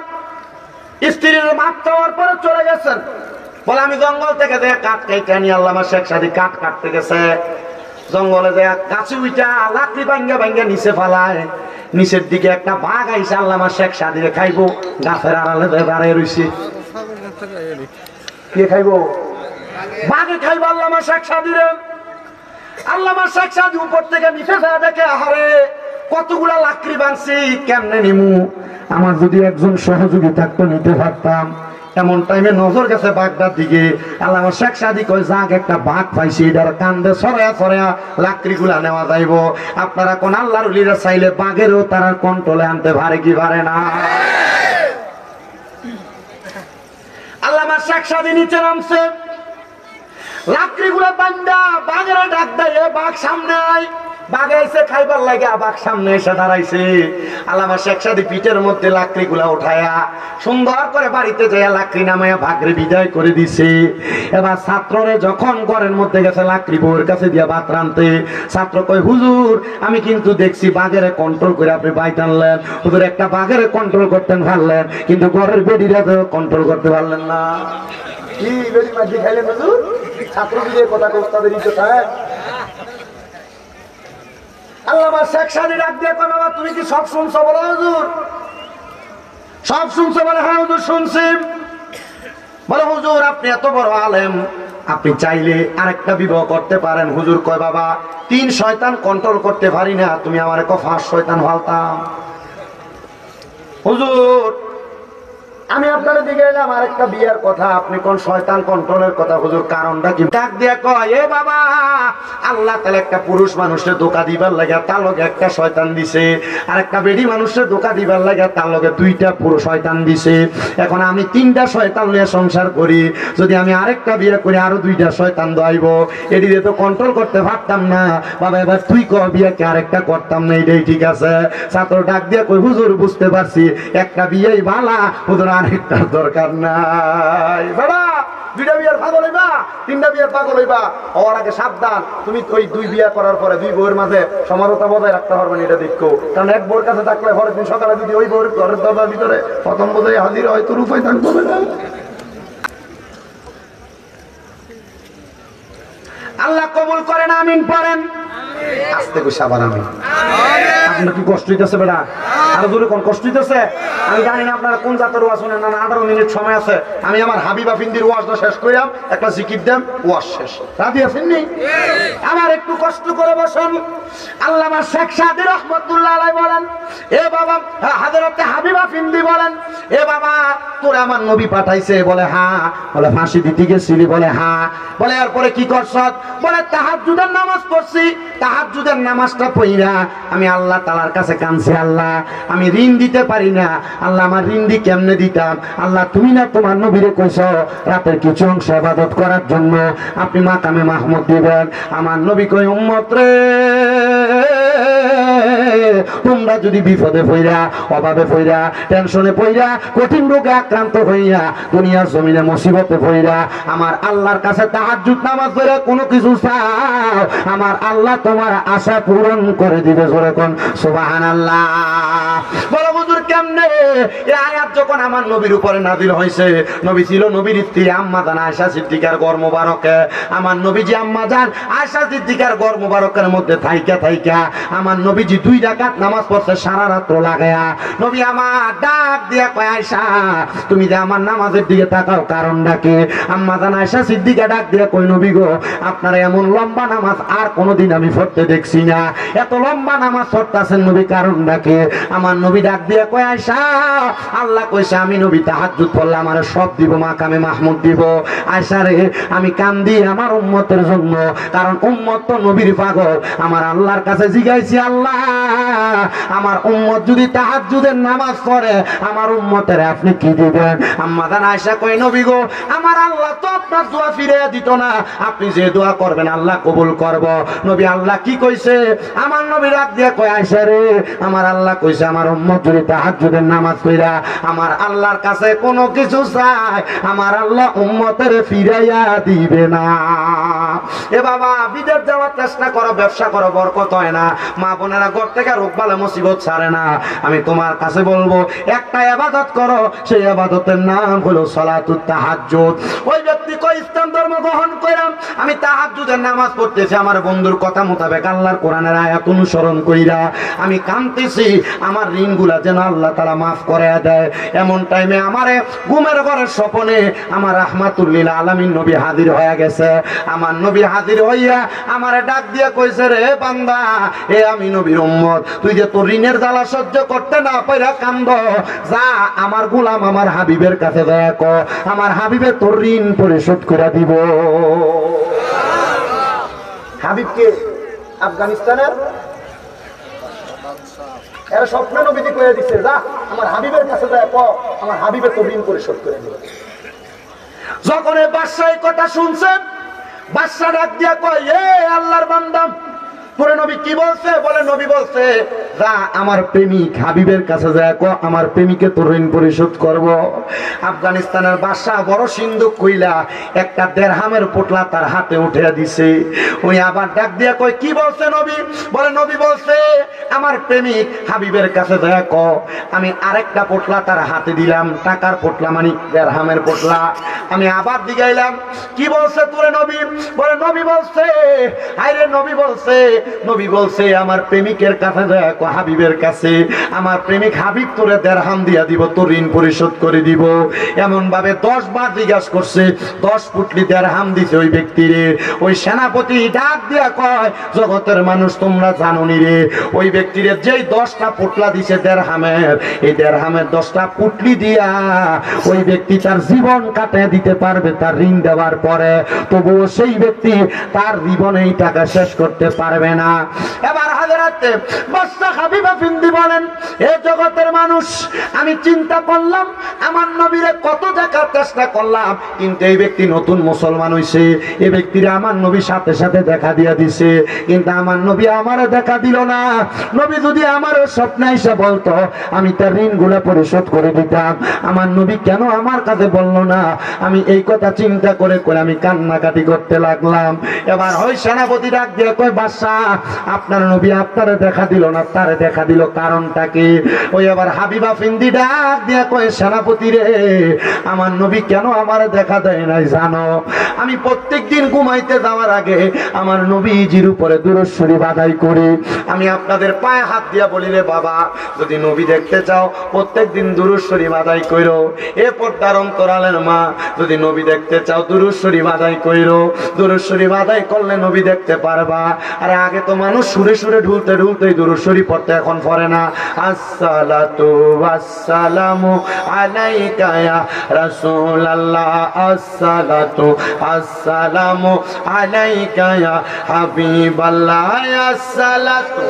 স্ত্রীর মাপ চাওয়ার পরে চলে গেছেন, বলে আমি জঙ্গল থেকে যে কাঠ কাইতে আনি। আল্লামা শেখ সাদি কাঠ কাটতে গেছে, জঙ্গলে যে গাছে উইটা লাকড়ি ভাঙ্গা ভাঙ্গা নিচে ফালায়, নিচের দিকে একটা বাঘ আইসে আল্লামা শেখ সাদিরে খাইবো, গাছের আড়ালে দাঁড়িয়ে রইছে। কে খাইবো? বাঘে খাইবো আল্লামা শেখ সাদিরে। আল্লামা শেখ সাদি উপর থেকে নিচে যায় দেখে, আহারে কতগুলা লাকড়ি ভাঙছি, কেমনে নিমু, আমার যদি একজন সহযোগী থাকতো নিতে পারতাম। এমন টাইমে নজর গেছে বাঘটার দিকে। আল্লামা শেখ সাদি কয়, যাক একটা বাঘ পাইছি, এটার কান্দে ছড়ায়া ছড়ায়া লাকড়ি গুলা নেওয়া যাইব। আপনারা কোন আল্লাহর ওলিরা চাইলে বাঘেরও তারা কন্ট্রোলে আনতে পারে কি পারে না? আল্লামা শেখ সাদি নিচে নামছে, লাকড়ি গুলা বান্দা বাঘের ডাক দেয়, বাঘ সামনে আয়। বাঘে এসে খাইবার লাগে, বাঘ সামনে এসে দাঁড়াইছে। আল্লামা শেখ সাদি পিঠের মধ্যে লাকড়ি গুলা উঠায়া সুন্দর করে বাড়িতে যাইয়া লাকড়ি নামাইয়া ভাগরে বিদায় করে দিছে। এবার ছাত্ররে যখন ঘরের মধ্যে গেছে লাকড়ি বউয়ের কাছে দিয়া ভাত রানতে, ছাত্র কয়, হুজুর আমি কিন্তু দেখছি বাঘের কন্ট্রোল করে আপনি বাইট আনলেন, হুজুর একটা বাঘের কন্ট্রোল করতে পারলেন কিন্তু ঘরের বেডিরা তো কন্ট্রোল করতে পারলেন না। কি বেডি মাঝি খাইলেন হুজুর? ছাত্র বিজয় কথা ওস্তাদের ইজ্জত। হ্যাঁ, আল্লামা শেখ সাদি ডাক দিয়ে কয়, বাবা তুমি কি সব শুনছো? বলো হুজুর সব শুনছো? বলে হ্যাঁ হুজুর শুনছি। বলে হুজুর আপনি এত বড় আলেম, আপনি চাইলে আরেকটা বিবাহ করতে পারেন। হুজুর কয়, বাবা 3 শয়তান কন্ট্রোল করতে পারি না, তুমি আমার 5 শয়তান ভালতাম। হুজুর আমি আপনার দিকে এলাম আরেকটা বিয়ের কথা, আপনি কোন শয়তান কন্ট্রোলের কথা? হুজুর কারণটা কি? ডাক দিয়ে কয়, এ বাবা আল্লাহ তাআলা একটা পুরুষ মানুষের ধোঁকা দিবার লাগে তার লগে একটা শয়তান দিছে, আর একটা বেডি মানুষের ধোঁকা দিবার লাগে তার লগে 2টা পুরো শয়তান দিছে। এখন আমি 3টা শয়তান নিয়ে সংসার করি, যদি আমি আরেকটা বিয়ে করি আরো 2টা শয়তান দইব, এদিকে তো কন্ট্রোল করতে পারতাম না। বাবা এবার তুই কর বিয়েকে আরেকটা করতাম না, এটাই ঠিক আছে। ছাত্র ডাক দিয়ে কই, হুজুর বুঝতে পারছি একটা বিয়েই ভালো, হুজুর আরেকটার দরকার নাই। বাবা 2টা বিয়ের পাগল হইবা, 3টা বিয়ের পাগল হইবা, হওয়ার আগে সাবধান। তুমি ওই 2 বিয়ে করার পরে 2 বউয়ের মাঝে সমরতা বজায় রাখতে পারবেন, এটা দেখো। কারণ এক বউর কাছে থাকলে পরের দিন সকালে যদি ওই বউর ঘরের দরজার ভিতরে প্রথম বোঝাই হাজির হয় তো রূপাই থাকবে না। আল্লাহ কবুল করেন, আমিন পড়েন। আস্তে করে সাবান আমিন। আপনার কি কষ্ট হইতেছে বেটা? আরো জোরে কোন কষ্ট হইতেছে? আমি জানি না আপনারা কোন জাতের ওয়াজ শুনেন না। 18 মিনিট সময় আছে, আমি আমার হাবিবা ফিন্দির ওয়াজটা শেষ করিলাম, একটা জিকির দেন, ওয়াজ শেষ। রাজি আছেন নি? আমার একটু কষ্ট করে বসুন। আল্লামা শেখ সাদি রহমাতুল্লাহ আলাইহি বলেন, এ বাবা হযরতে হাবিবা ফিন্দি বলেন, এ বাবা তোরে আমার নবী পাঠাইছে? বলে হ্যাঁ। বলে ফাঁসি দিতে গেছিলি? বলে হ্যাঁ। বলে এরপরে কি করছ? বলে তাহাজ্জুদের নামাজ পড়ছি, তাহাজ্জুদের নামাজটা পড়িনা আমি আল্লাহ তাআলার কাছে কাঁদছি, আল্লাহ আমি ঋণ দিতে পারি না, আল্লাহ আমার ঋণ দি কেমনে দিতাম? আল্লাহ তুমি না তোমার নবীরে কইছো রাতের কিছু অংশ ইবাদত করার জন্য আপনি মাকামে মাহমুদ দিবেন। আমার নবী কই, উম্মত রে তোমরা যদি বিপদে পড়া, অভাবে পড়া, টেনশনে পড়া, কঠিন রোগে আক্রান্ত হইয়া, দুনিয়ার জমিনে মুসিবতে পড়া আমার আল্লাহর কাছে তাহাজ্জুদ নামাজ পড়ে কোনো কিছু চাও, আমার আল্লাহ তোমার আশা পূরণ করে দিবে। জোরে কোন সুবহানাল্লাহ। বলো হুজুর কেমনে? এই আয়াত যখন আমার নবীর উপরে নাযিল হয়েছে, নবী ছিল নবীর স্ত্রী আম্মা জান আয়েশা সিদ্দিকার ঘর মোবারকে। আমার নবীজি আম্মা জান আয়েশা সিদ্দিকার ঘর মোবারকের মধ্যে থাইকা আমার নবীজি 2 রাকাত নামাজ পড়ছে সারা রাত্র লাগায়া। নবী আমার ডাক দিয়া কয়, আয়েশা তুমি যে আমার নামাজের দিকে তাকাও কারণটা কি? আম্মা জান আয়েশা সিদ্দিকা ডাক দিয়া কই, নবী গো আপনারা এমন লম্বা নামাজ আর কোনোদিন আমি পড়তে দেখছি না, এত লম্বা নামাজ পড়তাছেন নবী কারণটা কি? আমার নবী ডাক দিয়া কয়, আয়েশা আল্লাহ কইছে আমি নবী তাহাজ্জুদ পড়লে আমার সব দিব, মাকামে মাহমুদ দিব। আয়েশা রে আমি কান্দি আমার উম্মতের জন্য, কারণ উম্মত তো নবীর পাগল। আমার আল্লাহর কাছে জিগাইছি, আল্লাহ আমার উম্মত যদি তাহাজ্জুদের নামাজ পড়ে আমার উম্মতের আপনি কি দিবেন? আম্মা জান আয়েশা কয়, নবী গো আমার আল্লাহ তো আপনার দোয়া ফিরিয়ে দিত না, আপনি যে দোয়া করবেন আল্লাহ কবুল করব। নবী আল্লাহ কি কইছে? আমার নবী ডাক দিয়া কয়, আয়েশা রে আমার আল্লাহ কইছে আমার উম্মত যদি তাহাজ্জুদের নামাজ পড়া আমার আল্লাহর কাছে কোনো কিছু চায় আমার আল্লাহ উম্মতের ফিরাইয়া দিবে না। এ বাবা বিদেশ যাওয়ার চেষ্টা করো, ব্যবসা করো, বরকত হয় না। মা বোনেরা ঘর থেকে রোগ বালা মুসিবত ছাড়ে না। আমি তোমার কাছে বলবো একটা ইবাদত করো, সেই ইবাদতের নাম হলো সালাতুত তাহাজ্জুদ। ওই ব্যক্তি কই ইসলাম ধর্ম গ্রহণ কইরাম, আমি তাহাজ্জুদের নামাজ পড়তেছি আমার বন্ধুর কথা মোতাবেক আল্লাহর কোরআনের আয়াত অনুসরণ কইরা আমি কাঁদতেছি আমার ঋণগুলা যেন আল্লাহ তাআলা মাফ করে দেয়। এমন টাইমে আমারে ঘুমের ঘরের স্বপ্নে আমার রাহমাতুল লিল আলামিন নবী হাজির হয়ে গেছে। আমার নবী হাজির হইয়া আমারে ডাক দিয়া কইছে, রে বান্দা এ আমি নবীর উম্মত, তুই যে তোর ঋণের জ্বালা সহ্য করতে না পাইরা কান্দ, যা আমার গোলাম আমার হাবিবের কাছে যায় ক, আমার হাবিবে তোর ঋণ পরিশোধ করে দিব। হাবিবকে আফগানিস্তানের এরা স্বপ্ন নবীজি কইয়া দিচ্ছে, যা আমার হাবিবের কাছে যায় ক, আমার হাবিবে তোর ঋণ পরিশোধ করে দিবে। যখন এই বাদশাহ এই কথা শুনছেন, বাদশাহ ডাক দিয়া কয়, এ আল্লাহর বান্দা তোরে নবী কি বলছে? বলে নবী বলছে, যা আমার প্রেমিক হাবিবের কাছে যায় ক, আমার প্রেমিকে তোর ঋণ পরিশোধ করব। আফগানিস্তানের বাদশাহ বড় সিন্ধুক কইলা একটা দেড়হামের পোটলা তার হাতে উঠে দিছে। ওই আবার ডাক দিয়া কয়, কি বলছে নবী? বলে নবী বলছে আমার প্রেমিক হাবিবের কাছে যায় ক, আমি আরেকটা পোটলা তার হাতে দিলাম, টাকার পোটলা মানে দেড়হামের পোটলা। আমি আবার দিগাইলাম, কি বলছে তোরে নবী? বলে নবী বলছে, আইরে নবী বলছে, নবী বলছে আমার প্রেমিকের কাছে যায় ক, হাবিবের কাছে আমার প্রেমিক হাবিব তোরে দেড়হাম দিয়া দিব, তোর ঋণ পরিশোধ করে দিব। এমন ভাবে 10 বার জিজ্ঞাসা করছে, 10 পুটলি দেড়হাম দিছে ওই ব্যক্তিরে। ওই সেনাপতি ডাক দিয়া কয়, জগতের মানুষ তোমরা জানো নি রে, ওই ব্যক্তিরে যেই 10টা পুটলা দিছে দেড়হামের, এই দেড়হামের 10টা পুটলি দিয়া ওই ব্যক্তি তার জীবন কাটিয়ে দিতে পারবে তার ঋণ দেওয়ার পরে, তবুও সেই ব্যক্তি তার জীবনে এই টাকা শেষ করতে পারবে না। এবার হাজরাতে বাদশাহ হাবিবা ফিন্দি বলেন, এ জগতের মানুষ আমি চিন্তা করলাম আমার নবীরে কত দেখার চেষ্টা করলাম, কিন্তু এই ব্যক্তি নতুন মুসলমান হইছে, এই ব্যক্তিরে আমার নবী সাথে সাথে দেখা দিয়া দিছে, কিন্তু আমার নবী আমারে দেখা দিল না। নবী যদি আমার স্বপ্নে এসে বলতো আমি তার ঋণগুলো পরিশোধ করে দিতাম, আমার নবী কেন আমার কাছে বললো না? আমি এই কথা চিন্তা করে করে আমি কান্নাকাটি করতে লাগলাম। এবার ওই সেনাপতি ডাক দিয়ে কয়, বাদশাহ আপনার নবী আপনারে দেখা দিল না, তারে দেখা দিল কারণটা কি? ওই আবার হাবিবা ফিন্দি ডাক দিয়ে কয়, সেনাপতি রে আমার নবী কেন আমারে দেখা দেয় নাই জানো? আমি প্রত্যেক দিন ঘুমাইতে যাওয়ার আগে আমার নবীজির উপরে দুরূদ শরীফ আদায় করি। আমি আপনাদের পায়ে হাত দিয়া বলি, রে বাবা যদি নবী দেখতে চাও প্রত্যেক দিন দুরূদ শরীফ আদায় কইরো। এ পর্দার অন্তরালের মা যদি নবী দেখতে চাও দুরূদ শরীফ আদায় কইরো, দুরূদ শরীফ আদায় করলে নবী দেখতে পারবা। আরে আগে তো মানুষ সুরে সুরে ঢুলতে ঢুলতে দুরূদ শরীফ পড়তে, এখন পড়ে না। আসসালাতু ওয়াসসালামু আলাইকা ইয়া রাসূলুল্লাহ, আসসালাতু আসসালামু আলাইকা ইয়া হাবিবাল্লাহ, আসসালাতু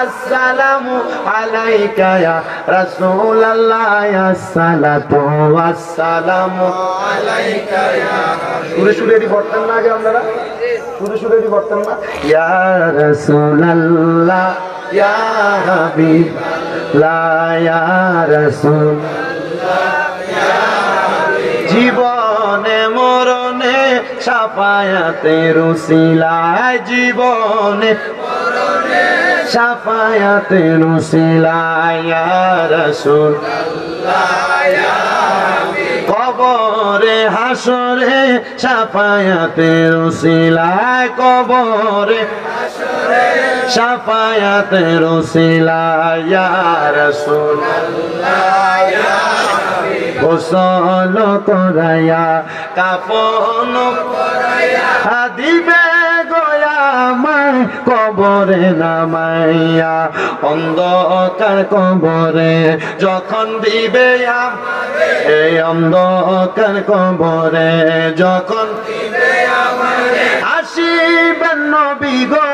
আসসালামু আলাইকা ইয়া রাসূলুল্লাহ, আসসালাতু আসসালামু আলাইকা ইয়া সুরে সুরে এটি পড়তেন না আগে আপনারা? সুরে সুরে এটি পড়তেন না? ইয়া রাসূলুল্লাহ ইয়া হাবিবাল্লাহ ইয়া রাসূলুল্লাহ ইয়া হাবিবাল্লাহ, জীবনে মরণে শাফায়াতের উসিলায়, জীবনে শাফায়াতের উসিলায় ইয়া রাসূলুল্লাহ কবরে হাসরে শাফায়াতের উসিলায় কবরে শাফায়াতের উসিলায় ইয়া রাসূলুল্লাহ গোসল করায়া কাফন পরায়া দিবে গোয়ামায় কবরে নামাইয়া অন্ধকার কবরে যখন দিবে এই অন্ধকার কবরে যখন দিবে আসিবেন নবী গো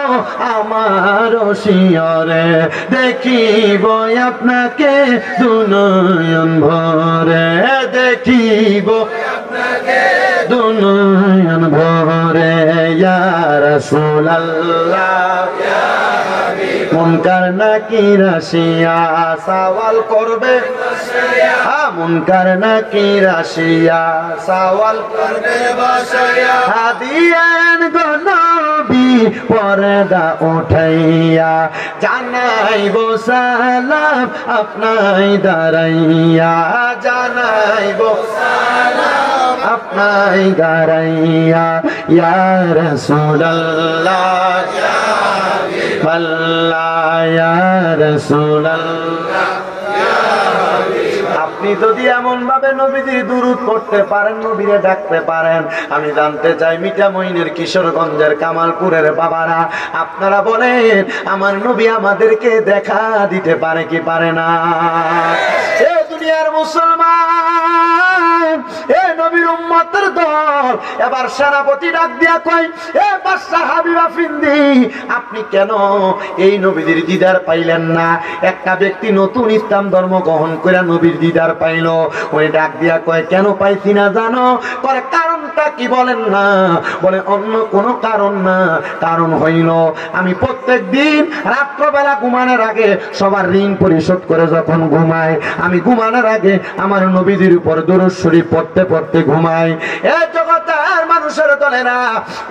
আমার শিয়রে দেখিব আপনাকে দুনয়ন ভরে দেখিব আপনাকে দুনয়ন ভরে ইয়া রাসূলুল্লাহ ইয়া হাবিব মুনকার নাকির আসিয়া সওয়াল করবে মুনকার নাকির আসিয়া সওয়াল করবে বসিয়া হাদিয়েন গো নবী পর্দা উঠাইয়া জানাইব সালাম আপনাই দাঁড়াইয়া জানাইব সালাম আপনাই দাঁড়াইয়া ইয়া রাসূলুল্লাহ ইয়া হাবিবাল্লাহ ইয়া রাসূলুল্লাহ আপনি যদি এমন ভাবে নবীজির দুরূদ পড়তে পারেন নবীরে ডাকতে পারেন আমি জানতে চাই মিঠামইনের কিশোরগঞ্জের কামালপুরের বাবারা আপনারা বলেন আমার নবী আমাদেরকে দেখা দিতে পারে কি পারে না এ দুনিয়ার মুসলমান এ নবীর উম্মতের দল এবার সেনাপতি ডাক দিয়া কয় এ বাদশা হাবিবা ফিন্দি আপনি কেন এই নবীর দিদার পাইলেন না একটা ব্যক্তি নতুন ইসলাম ধর্ম গ্রহণ করে নবীর দিদার পাইল ওই ডাক দিয়া কয় কেন পাইছি না জানো করে কারণটা কি বলেন না বলে অন্য কোনো কারণ না কারণ হইল আমি প্রত্যেক দিন রাত্রবেলা ঘুমানোর আগে সবার ঋণ পরিশোধ করে যখন ঘুমাই আমি ঘুমানোর আগে আমার নবীদের উপর দরুদ শরীফ পড়তে পড়তে ঘুমাই এই জগতের মানুষের দলেরা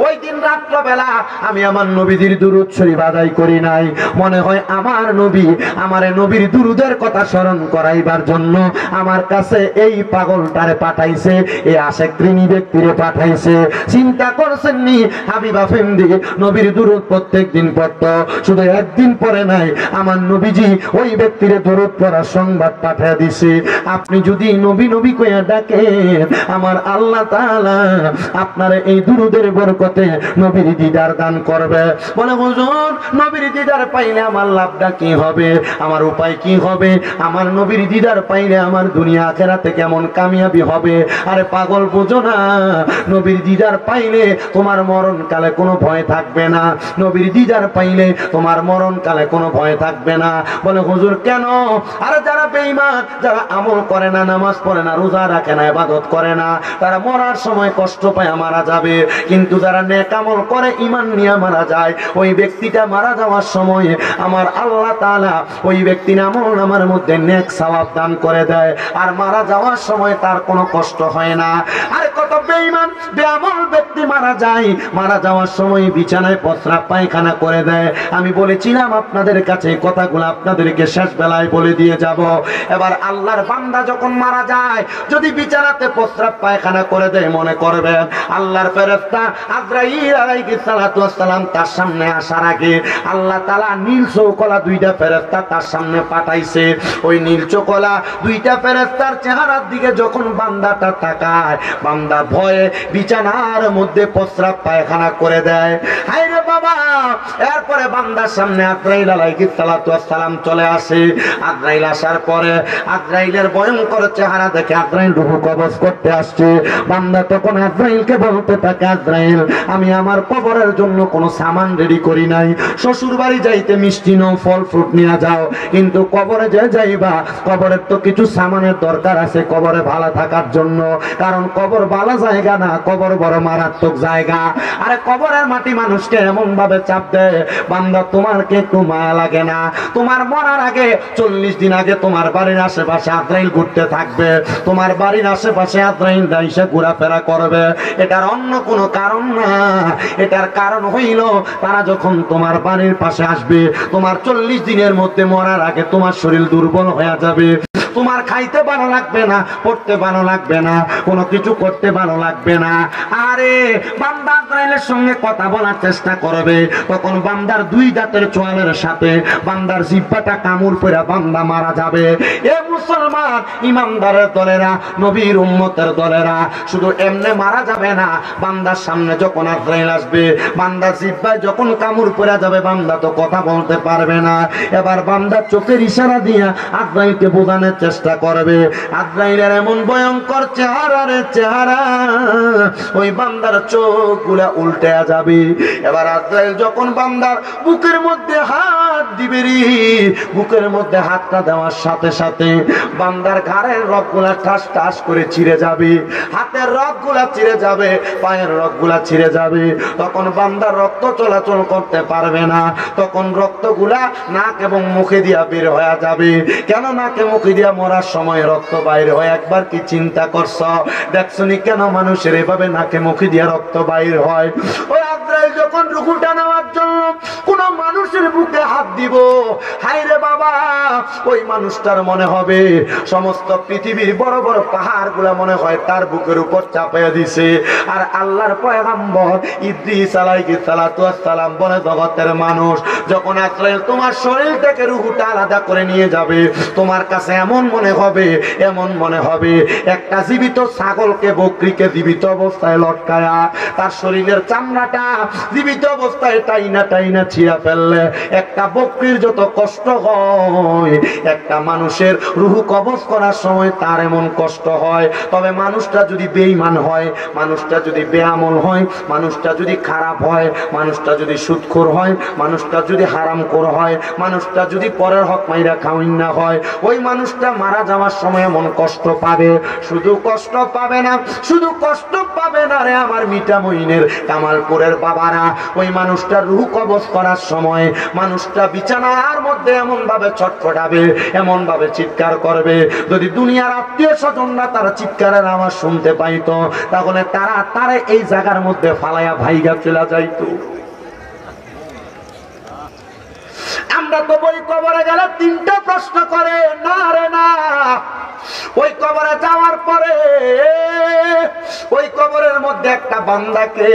ওই দিন রাত্রবেলা আমি আমার নবীদের দরুদ শরীফ আদায় করি নাই মনে হয় আমার নবী আমারে নবীর দুরুদের কথা স্মরণ করাইবার জন্য আমার কাছে এই পাগলটারে পাঠাইছে এই আশেকৃনী ব্যক্তিরে পাঠাইছে চিন্তা করছেন নি হাবিবা ফিন্দি নবীর দুরুদ প্রত্যেক দিন পড়তো শুধু একদিন পরে নাই আমার নবীজি ওই ব্যক্তিরে দরুদ পড়ার সংবাদ পাঠিয়ে দিছে আপনি যদি নবী নবী কইয়া ডাকেন আমার আল্লাহ তাআলা আপনার এই দুরুদের বরকতে নবীর দিদার দান করবে বলে হুজুর নবীর দিদার পাইলে আমার লাভটা কি হবে আমার উপায় কি হবে আমার নবীর দিদার পাইলে আমার দুনিয়া আখিরাতে কেমন কামিয়াবি হবে আরে পাগল বুঝো না নবীর দিদার পাইলে তোমার মরণকালে কোনো ভয় থাকবে না নবীর দিদার পাইলে তোমার মরণকালে কোনো ভয় থাকবে না বলে হুজুর কেন আরে যারা বেঈমান যারা আমল করে না নামাজ পড়ে না রোজা রাখে না ইবাদত করে না তারা মরার সময় কষ্ট পায় মারা যাবে কিন্তু যারা নেক আমল করে ঈমান নিয়ে মারা যায় ওই ব্যক্তিটা মারা যাওয়ার সময় আমার আল্লাহ তাআলা ওই ব্যক্তির আমল আমার মধ্যে নেক সওয়াব দান করে দেয় আর মারা যাওয়ার সময় তার কোনো কষ্ট হয় না আর কত বেঈমান বেআমল ব্যক্তি মারা যায় মারা যাওয়ার সময় বিছানায় প্রস্রাব পায়খানা করে দেয় আমি বলেছিলাম আপনাদের কাছে কথাগুলো আপনাদেরকে শেষ বেলায় বলে দিয়ে যাব এবার আল্লাহর বান্দা যখন মারা যায় যদি বিছানাতে প্রস্রাব পায়খানা করে দেয় মনে করবেন আল্লাহর ফেরেশতা আজরাইল আলাইহিস সালাতু ওয়াস সালাম তার সামনে আসার আগে আল্লাহ তাআলা নীল চৌকলা দুইটা ফেরেশতা তার সামনে পাঠাইছে ওই নীল চৌকলা দুইটা ফেরেশতার চেহারার দিকে যখন বান্দাটা তাকায় বান্দা ভয়ে বিছানার মধ্যে প্রস্রাব পায়খানা করে দেয় হায় রে বাবা এরপরে বান্দার সামনে আজরাইল আলাইহিস সালাতু ওয়াস সালাম চলে আসে আজরাইল আসার পরে আজরাইলের ভয়ঙ্কর চেহারা দেখে আজরাইল রূহ কবজ করতে আসছে বান্দা তখন আজরাইলকে বলতে থাকে আজরাইল আমি আমার কবরের জন্য কোনো সামান রেডি করি নাই শ্বশুর বাড়ি যাইতে মিষ্টি নো ফল ফ্রুট নিয়ে যাও কিন্তু কবরে যে যাইবা কবরের তো কিছু সামানের দরকার আছে কবরে ভালো থাকার জন্য কারণ কবর ভালো জায়গা না কবর বড় মারাত্মক জায়গা আরে কবরের মাটি মানুষকে এমন ভাবে চাপ দেয় বান্দা তোমার কে একটু মায়া লাগে না তোমার মরার আগে 40 দিন আগে তোমার বাড়ির আশেপাশে আজরাইল ঘুরতে থাকবে তোমার বাড়ির আশেপাশে আজরাইল আজরাইল দাইসা ঘোরাফেরা করবে। এটার অন্য কোনো কারণ না, এটার কারণ হইল তারা যখন তোমার বাড়ির পাশে আসবে, তোমার 40 দিনের মধ্যে মরার আগে তোমার শরীর দুর্বল হয়ে যাবে, তোমার খাইতে ভালো লাগবে না, পড়তে ভালো লাগবে না, কোনো কিছু করতে ভালো লাগবে না। আরে বান্দা আজরাইলের সঙ্গে কথা বলার চেষ্টা করবে, তখন বান্দার 2 দাঁতের চোয়ালের সাথে বান্দার জিহ্বাটা কামড় পড়ে বান্দা মারা যাবে। এ মুসলমান ইমানদারের দলেরা, নবীর উম্মতের দলেরা, শুধু এমনি মারা যাবে না, বান্দার সামনে যখন আজরাইল আসবে, বান্দার জিহ্বায় যখন কামড় পড়ে যাবে, বান্দা তো কথা বলতে পারবে না। এবার বান্দা চোখের ইশারা দিয়া আজরাইলকে বোঝানোর চেষ্টা করবে। আজরাইলের এমন ভয়ঙ্কর চেহারা রে চেহারা, ওই বান্দার চোখগুলা উল্টে যাবে। এবার আজরাইল যখন বান্দার বুকের মধ্যে হাত দিবে রে, বুকের মধ্যে হাতটা দেওয়ার সাথে সাথে বান্দার ঘাড়ের রগগুলা ঠাস ঠাস করে ছিঁড়ে যাবে, হাতের রগগুলা ছিঁড়ে যাবে, পায়ের রগগুলা ছিঁড়ে যাবে। তখন বান্দার রক্ত চলাচল করতে পারবে না, তখন রক্তগুলা নাক এবং মুখে দিয়া বের হয়ে যাবে। কেন নাকে মুখে দিয়া মরার সময় রক্ত বাইর হয়? একবার কি চিন্তা করছ? দেখছনি কেন মানুষের এভাবে নাকে মুখে দিয়া রক্ত বাইর হয়? ওই আজরাইল যখন রুহুটা নেওয়ার জন্য কোন মানুষের বুকে হাত দিব, হায়রে বাবা, ওই মানুষটার মনে হবে সমস্ত পৃথিবীর বড় বড় পাহাড় গুলা মনে হয় তার বুকের উপর চাপাইয়া দিছে। আর আল্লাহর পয়গম্বর ইদ্রিস আলাইহিস সালাতু ওয়াস সালাম বলে, জগতের মানুষ, যখন আজরাইল তোমার শরীর থেকে রুহুটা আলাদা করে নিয়ে যাবে, তোমার কাছে এমন মনে হবে, এমন মনে হবে একটা জীবিত ছাগলকে, বকরিকে জীবিত অবস্থায় লটকায়া তার শরীরের চামড়াটা জীবিত অবস্থায় টাইনা টাইনা ছিঁড়া ফেললে একটা বকরির যত কষ্ট হয়, একটা মানুষের রুহু কবজ করার সময় তার এমন কষ্ট হয়। তবে মানুষটা যদি বেঈমান হয়, মানুষটা যদি বেআমল হয়, মানুষটা যদি খারাপ হয়, মানুষটা যদি সুদখোর হয়, মানুষটা যদি হারামখোর হয়, মানুষটা যদি পরের হক মাইরা খাওয়াইন না হয়, ওই মানুষটা মারা যাওয়ার সময় এমন কষ্ট পাবে। শুধু কষ্ট পাবে না, শুধু কষ্ট পাবে না রে আমার মিঠামইনের কামালপুরের বাবারা, ওই মানুষটার রূহ কবজ করার সময় মানুষটা বিছানার মধ্যে এমন ভাবে ছটফটাবে, এমন ভাবে চিৎকার করবে, যদি দুনিয়ার আত্মীয় স্বজনরা তারা চিৎকারের আওয়াজ শুনতে পাইতো, তাহলে তারা এই জায়গার মধ্যে ফালাইয়া ভাইগা চলে যাইতো। আমরা তো বলি কবরে গেলে 3টা প্রশ্ন করে, না রে না। ওই কবরে যাওয়ার পরে ওই কবরের মধ্যে একটা বান্দাকে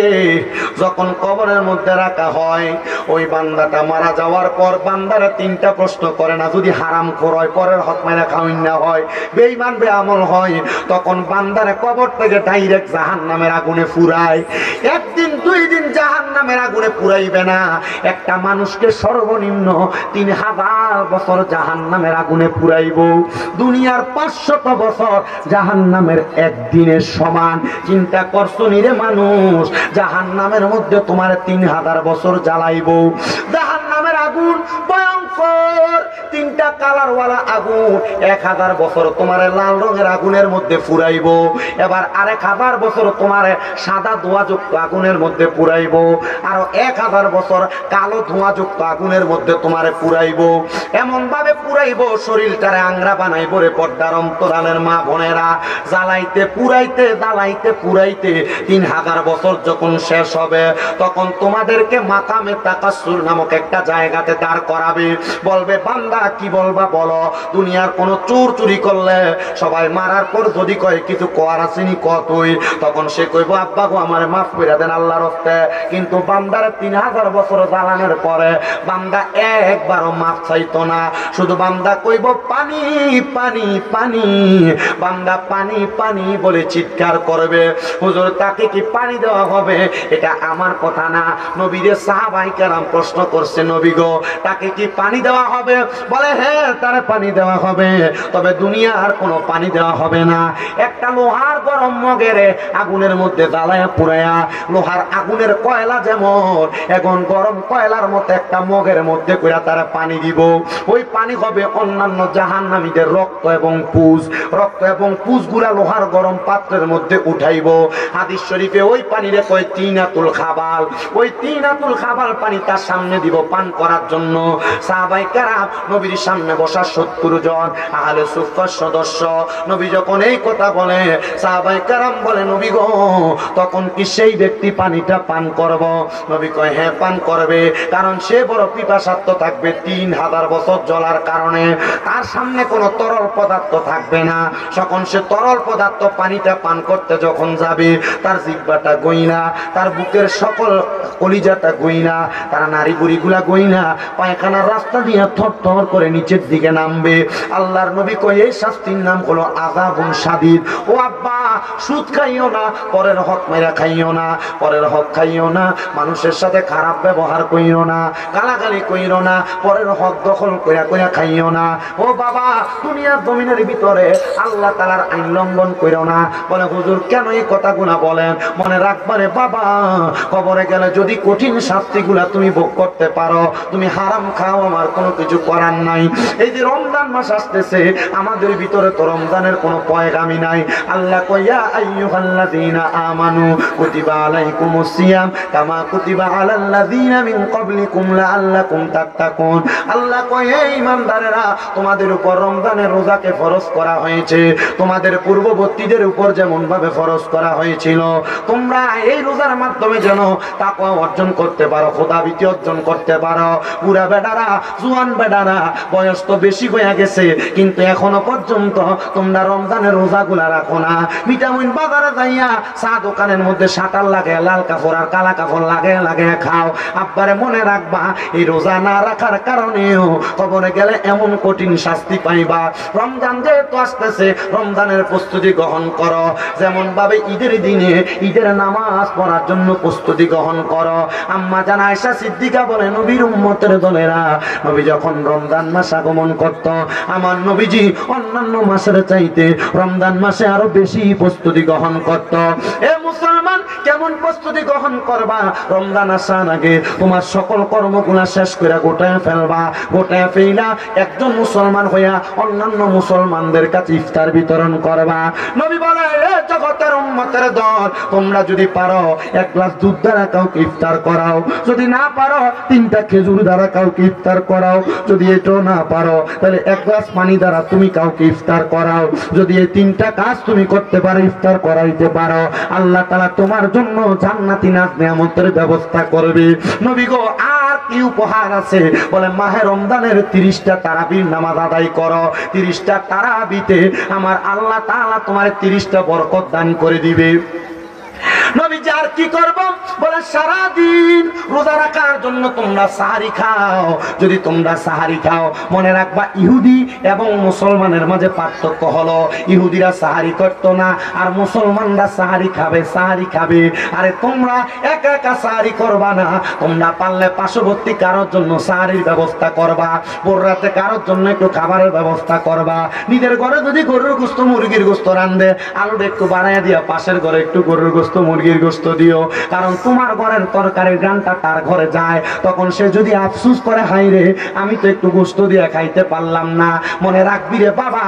যখন কবরের মধ্যে রাখা হয়, ওই বান্দাটা মারা যাওয়ার পর বান্দারা 3টা প্রশ্ন করে না। যদি হারামখোর হয়, পরের হক মেরে খাওয়াইন না হয়, বেঈমান বেআমল হয়, তখন বান্দারে কবর থেকে ডাইরেক্ট জাহান্নামের আগুনে পুরায়। 1 দিন 2 দিন জাহান্নামের আগুনে পুরাইবে না, একটা মানুষকে সর্বনিম্ন 3000 বছর জাহান্নামের আগুনে পুরাইব। দুনিয়ার 500 বছর জাহান্নামের একদিনের সমান। চিন্তা করছো নিরে মানুষ, জাহান্নামের মধ্যে তোমার 3000 বছর জ্বালাইব। জাহান্নামের আগুন ভয়ঙ্কর, 3টা কালারওয়ালা আগুন। 1000 বছর তোমার লাল রঙের আগুনের মধ্যে পুরাইব, এবার 1000 বছর তোমার সাদা ধোঁয়াযুক্ত আগুনের মধ্যে পুরাইব, আরো 1000 বছর কালো ধোঁয়াযুক্ত আগুনের মধ্যে তোমারে পুরাইব। এমন ভাবে পুরাইব, শরীরটারে আংরা বানাইব রে পর্দার অন্তরালের মা বোনেরা। জ্বালাইতে পুরাইতে জ্বালাইতে পুরাইতে 3000 বছর যখন শেষ হবে, তখন তোমাদেরকে মাকামে তাকাসসুর নামক একটা জায়গাতে দাঁড় করাবে। বলবে, বান্দা কি বলবা বলো? দুনিয়ার কোন চোর চুরি করলে সবাই মারার পর যদি কয় কিছু কর আসেনি কতই, তখন সে কইব, আব্বা গো আমার মাফ করে দেন আল্লাহর হস্তে। কিন্তু বান্দার 3000 বছর জ্বালানোর পরে বান্দা একবারও মাফ চাইতো না, শুধু বান্দা কইব পানি পানি পানি। বান্দা পানি পানি বলে চিৎকার করবে। হুজুর, তাকে কি পানি দেওয়া হবে? এটা আমার কথা না, নবীরে সাহাবায়ে কেরাম প্রশ্ন করছে, নবী গো তাকে কি পানি দেওয়া হবে? বলে, হ্যাঁ তারে পানি দেওয়া হবে, তবে দুনিয়ার কোনো পানি দেওয়া হবে না। একটা লোহার গরম মগেরে আগুনের মধ্যে জ্বালায়া পুরায়া, লোহার আগুনের কয়লা যেমন এখন গরম কয়লার মতো একটা মগের মধ্যে কইরা তারা পানি দিব। ওই পানি হবে অন্যান্য জাহান্নামীদের রক্ত এবং পুজ, রক্ত এবং পুজ গুলা লোহার গরম পাত্রের মধ্যে উঠাইব। হাদিস শরীফে ওই পানিরে কয় তিনাতুল খাবাল। ওই তিনাতুল খাবাল পানি তার সামনে দিব পান করার জন্য। সাহাবা সাহাবায়ে কেরাম নবীর সামনে বসা 70 জন আহলে সুফফার সদস্য। নবী যখন এই কথা বলে সাহাবায়ে কেরাম বলে নবী গো তখন কি সেই ব্যক্তি পানিটা পান করব? নবী কয় হ্যাঁ পান করবে, কারণ সে বড় পিপাসার্ত থাকবে 3000 বছর জ্বলার কারণে, তার সামনে কোনো তরল পদার্থ থাকবে না। যখন সে তরল পদার্থ পানিটা পান করতে যখন যাবে তার জিহ্বাটা গইনা, তার বুকের সকল কলিজাটা গইনা, তার নাড়ি বুড়িগুলা গইনা পায়খানার রাস্তা দিয়ে থরথর করে নিচের দিকে নামবে। আল্লাহর নবী কয় এই শাস্তির নাম হলো আযাবুন শাদীদ। ও আব্বা সুদ খাইও না, পরের হক মেরা খাইও না, পরের হক খাইও না, মানুষের সাথে খারাপ ব্যবহার কইও না, গালাগালি কইও না, পরের হক দখল কইরা কইরা খাইও না। ও বাবা দুনিয়ার জমিনের ভিতরে আল্লাহ তাআলার আইন লঙ্ঘন কইরো না। বলে হুজুর কেন এই কথাগুলা বলেন? মনে রাখবারে বাবা কবরে গেলে যদি কঠিন শাস্তিগুলা তুমি ভোগ করতে পারো, তুমি হারাম খাও, আমার কোনো কিছু করার নাই। এই যে রমজান মাস আসতেছে আমাদের ভিতরে তো রমজানের কোনো পয়গামি নাই। আল্লাহ কইয়া আইয়ুহাল্লাযীনা আমানু কুতিবা আলাইকুমুস সিয়াম কামা কুতিবা আলাল্লাযীনা মিন ক্বাবলিকুম লাআল্লাকুম তাত্তাকুন। আল্লাহ কয় হে ঈমানদারেরা তোমাদের উপর রমজানের রোজাকে ফরজ করা হয়েছে, তোমাদের পূর্ববর্তীদের উপর যেমন ভাবে ফরজ করা হয়েছিল। তোমরা এই রোজার মাধ্যমে যেন তাকওয়া অর্জন করতে পারো, খোদাভীতি অর্জন করতে পারো। বুড়া বেডারা জুয়ান বেডারা বয়স তো বেশি হয়ে গেছে কিন্তু এখনো পর্যন্ত তোমরা রমজানের রোজাগুলা রাখো না। ভিটামিন বাজারে যাইয়া চা দোকানের মধ্যে শাটার লাগে, লাল কাপড় আর কালা কাপড় লাগে লাগে খাও। আব্বারে মনে রাখবা এই রোজা না রাখার কারণেও কবরে গেলে এমন কঠিন শাস্তি পাইবা। রমজান যেহেতু আসতেছে রমজানের প্রস্তুতি গ্রহণ করো, যেমন ভাবে ঈদের দিনে ঈদের নামাজ পড়ার জন্য প্রস্তুতি গ্রহণ করো। আম্মা জান আয়েশা সিদ্দিকা বলে নবীর উম্মতের দলেরা নবী যখন রমজান মাস আগমন করত আমার নবীজি অন্যান্য মাসের চাইতে রমজান মাসে আরো বেশি প্রস্তুতি গ্রহণ করত। এ মুসলমান কেমন প্রস্তুতি গ্রহণ করবা? রমজান আসার আগে তোমার সকল কর্মগুলা শেষ করে গোটায় ফেলবা। গোটায় ফেলা একজন মুসলমান হইয়া অন্যান্য মুসলমানদের কাছে ইফতার বিতরণ করবা। নবী বলে এ জগতের উম্মতের দল তোমরা যদি পারো 1 গ্লাস দুধ দ্বারা কাউকে ইফতার করাও, যদি না পারো 3টা খেজুর দ্বারা কাউকে ইফতার করাও, যদি এটাও না পারো তাহলে 1 গ্লাস পানি দ্বারা তুমি কাউকে ইফতার করাও। যদি এই 3টা কাজ তুমি করতে পারো, ইফতার করাইতে পারো, আল্লাহ তাআলা তোমার জন্য জান্নাতি নাজ নিয়ামতের ব্যবস্থা করবে। নবী গো আর কি উপহার আছে? বলে মাহে রমজানের 30টা তারাবির নামাজ আদায় করো। 30টা তারাবিতে আমার আল্লাহ তাআলা তোমার 30টা বরকত দান করে দিবে। নবী আর কি করব? বলে সারাদিন রোজা রাখার জন্য তোমরা সাহারি খাও। যদি তোমরা সাহারি খাও মনে রাখবা ইহুদি এবং মুসলমানের মাঝে পার্থক্য হলো ইহুদিরা সাহারি করতো না আর মুসলমানরা সাহারি খাবে। সাহারি খাবে আরে তোমরা একা একা সাহারি করবা না, তোমরা পারলে পার্শ্ববর্তী কারোর জন্য সাহারির ব্যবস্থা করবা, ভোর রাতে কারোর জন্য একটু খাবারের ব্যবস্থা করবা। নিজের ঘরে যদি গরুর গোশত মুরগির গোশত রান্ধে আলুটা একটু বাড়াইয়া দিয়া পাশের ঘরে একটু গরুর গোশত মুরগির গোশত দিও, কারণ তোমার ঘরের তরকারির গানটা তার ঘরে যায়, তখন সে যদি আফসুস করে হাই রে আমি তো একটু গোশত দিয়ে খাইতে পারলাম না, মনে রাখবি রে বাবা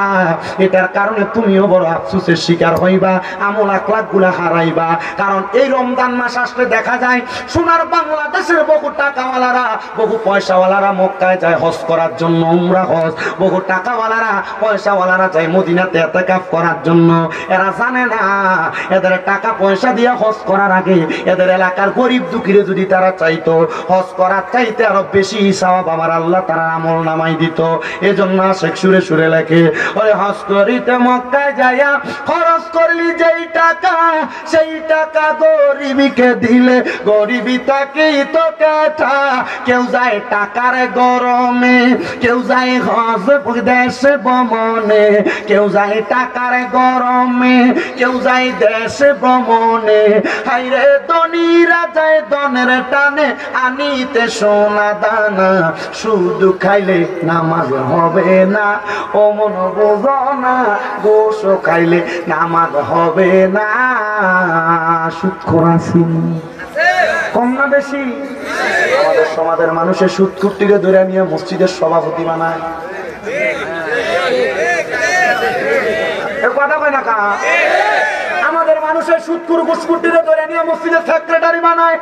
এটার কারণে তুমিও বড় আফসুসের শিকার হইবা, আমল আখলাক গুলা হারাইবা। কারণ এই রমজান মাস আসলে দেখা যায় সোনার বাংলাদেশের বহু টাকাওয়ালারা বহু পয়সাওয়ালারা মক্কায় যায় হজ করার জন্য, উমরা হজ, বহু টাকাওয়ালারা পয়সাওয়ালারা যায় মদিনাতে ইতিকাফ করার জন্য। এরা জানে না এদের টাকা পয়সা দিয়ে হজ করার আগে এদের এলাকার গরিব দুঃখীরে যদি তারা চাইতো হজ করার চাইতে আরো বেশি সওয়াব আমার আল্লাহ তারা আমল নামাই দিত। এজন্য শেখ সুরে সুরে লেখে ওরে হজ করিতে মক্কায় যাইয়া খরচ করলি যেই টাকা সেই টাকা গরিবকে দিলে গরিবই তাকেই তো কাটা। কেউ যায় টাকার গরমে, কেউ যায় হজ দেশে ভ্রমণে, কেউ যায় টাকার গরমে, কেউ যায় দেশে ভ্রমণে। হাইরে ধনীরা যায় ধনের টানে আনিতে সোনা দানা, শুধু খাইলে নামাজ হবে না ও মন বোঝো না, গোশ খাইলে নামাজ হবে না। সুদ খোরাছি কম না বেশি? আমাদের সমাজের মানুষের সুদ কুটিরে ধরে নিয়ে মসজিদের সভাপতি বানায়। কথা কয় না কা? আমাদের মানুষের সুদখোর ঘুষখোরটিরে ধরে নিয়ে মসজিদের সেক্রেটারি বানায়,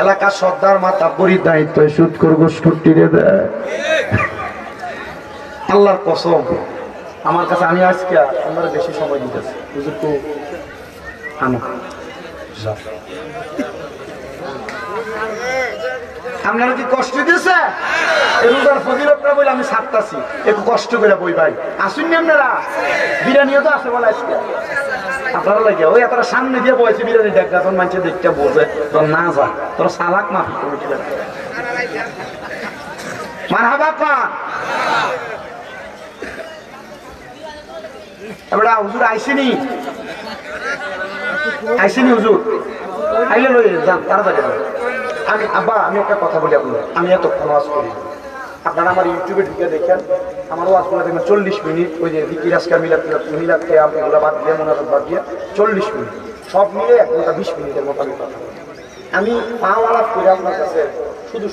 এলাকার সর্দার মাতাব্বরির দায়িত্ব সুদখোর ঘুষখোরটিরে দেয়। আল্লাহর কসম, আমার কাছে আমি আজকে আমার বেশি সময় দিতেছি, হুজুর তো আনো আপনারা কি কষ্ট দিয়েছে? রোজার ফজিলতটা বলে আমি ছাড়তাছি, একটু কষ্ট করে বই ভাই আসুন নি আপনারা। বিরিয়ানিও তো আছে বলে আজকে আপনারা লাগে ওই তারা সামনে দিয়ে বয়েছে বিরিয়ানি দেখ, তখন মানুষের দেখতে বোঝে তোর না যা তোর সালাক মাফি কমিটি মারহাবা পান। এবার হুজুর আইসিনি হুজুর আইলে লই যান তাড়াতাড়ি। আমি আব্বা আমি একটা কথা বলি আপনার, আমি এতক্ষণ ওয়াজ করি, আপনারা আমার ইউটিউবে ঢুকে দেখেন আমার ওয়াজগুলো দেখবেন 40 মিনিট, ওই যে জিকির আজকাল মিলাদ খেয়াম এগুলো বাদ দিয়ে মোনাজাত বাদ দিয়ে 40 মিনিট, সব মিলে 1 ঘন্টা 20 মিনিটের মতো আমি কথা বলি। আমি পাও আলাপ করে আপনার কাছে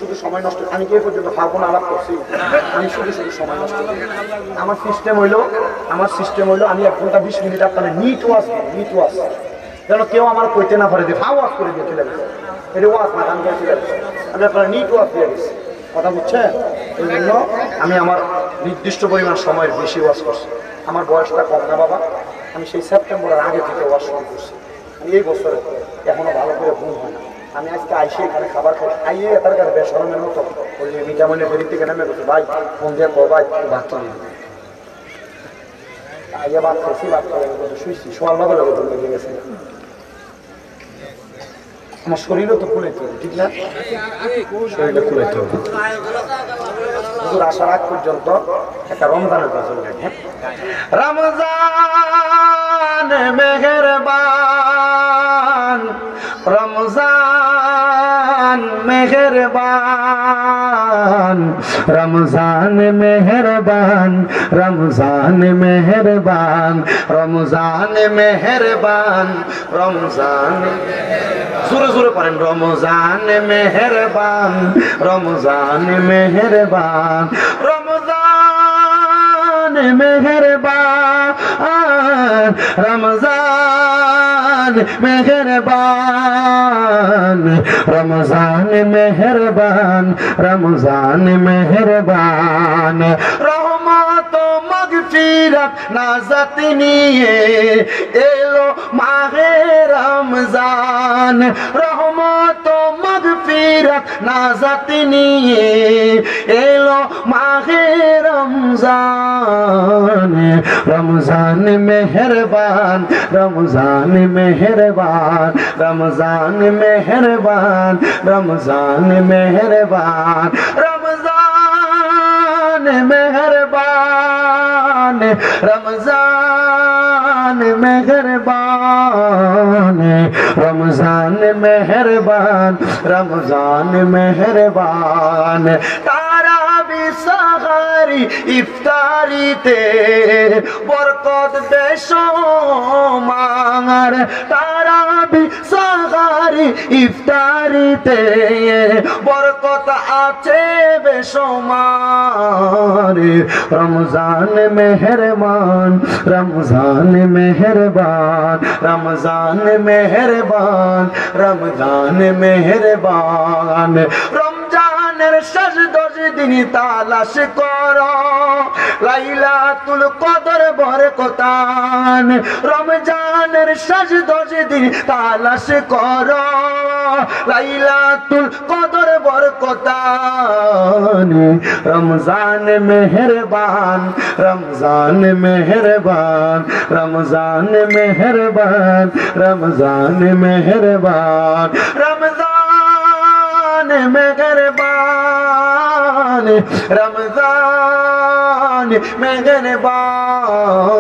শুধু সময় নষ্ট, আমি কে পর্যন্ত পাও কোনো আলাপ করছি? আমি শুধু সময় নষ্ট করি। আমার সিস্টেম হইলো আমি 1 ঘন্টা 20 মিনিট আপনার নিট ওয়াজ যেন কেউ আমার কইতে না পারে যে ফাও ওয়াজ করে দিয়ে চলে গেছে, এটা ওয়াজ না, আমি চলে গেছি, আমি আপনার নিট ওয়াজ দিয়ে গেছি, কথা বুঝছেন? এই জন্য আমি আমার নির্দিষ্ট পরিমাণ সময়ের বেশি ওয়াজ করছি। আমার বয়সটা কম না বাবা, আমি সেই সেপ্টেম্বরের আগে থেকে ওয়াজ শুরু করছি। আমি এই বছরে এখনো ভালো করে ঘুম হয় না। আমি আজকে আইসে এখানে খাবার খাই, আইয়ে তার কাছে বেসরমের মতো ওই যে মিঠামনের ফেরি থেকে নেমে গেছে, ভাই ফোন দিয়ে কো ভাই ভাত নিয়ে আইয়া ভাত খাইছি, ভাত খাই শুইছি, শোয়ার লগে লগে লেগে গেছে। আমার শরীরও তো খুলেতে হবে, ঠিক না? শরীরটা খুলেতে হবে। হুজুর আসার আগ পর্যন্ত একটা রমজানের গজল গাই। রমজান মেহেরবান, রমজান মেহেরবান, রমজান মেহেরবান, রমজান মেহেরবান, রমজান মেহেরবান, রমজান জোরে জোরে পড়েন, রমজান মেহেরবান, রমজান মেহেরবান, রমজান মেহেরবান, রমজান মেহেরবান, রমজান মেহেরবান, রমজান মেহেরবান, রহমত মাগফিরাত নাজাত নিয়ে এলো মাহে রমজান, রহমত মাগফিরাত নাজাত নিয়ে এলো মাহে রমজান, রমজান মেহেরবান, রমজান মেহেরবান, রমজান মেহেরবান, রমজান মেহেরবান, রমজান মেহেরবান, রমজান মেহেরবান, রমজান মেহেরবান, রমজান মেহেরবান, তারাবি সাহারি ইফতারিতে বরকত বেশমার, তারাবি সাহারি ইফতারিতে বরকত আছে বেশমার, রমজান মেহেরবান, রমজান মেহেরবান, রমজান মেহেরবান, রমজান মেহেরবান, রমজানের শেষ 10 দিন তালাশ করো লাইলাতুল কদর বরকতান, রমজানের শেষ 10 দিন তালাশ করো লাইলাতুল কদর বরকতান, রমজান মেহেরবান, রমজান মেহেরবান, রমজান মেহেরবান, রমজান মেহেরবান, রমজান মেহেরবান, রমজান মেহেরবান,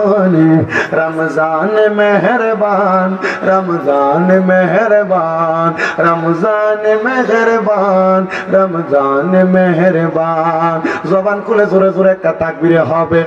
রমজান মেহেরবান, রমজান মেহেরবান, রমজান মেহেরবান, রমজান মেহেরবান। জবান খুলে জোরে জোরে একটা তাকবীর হবে।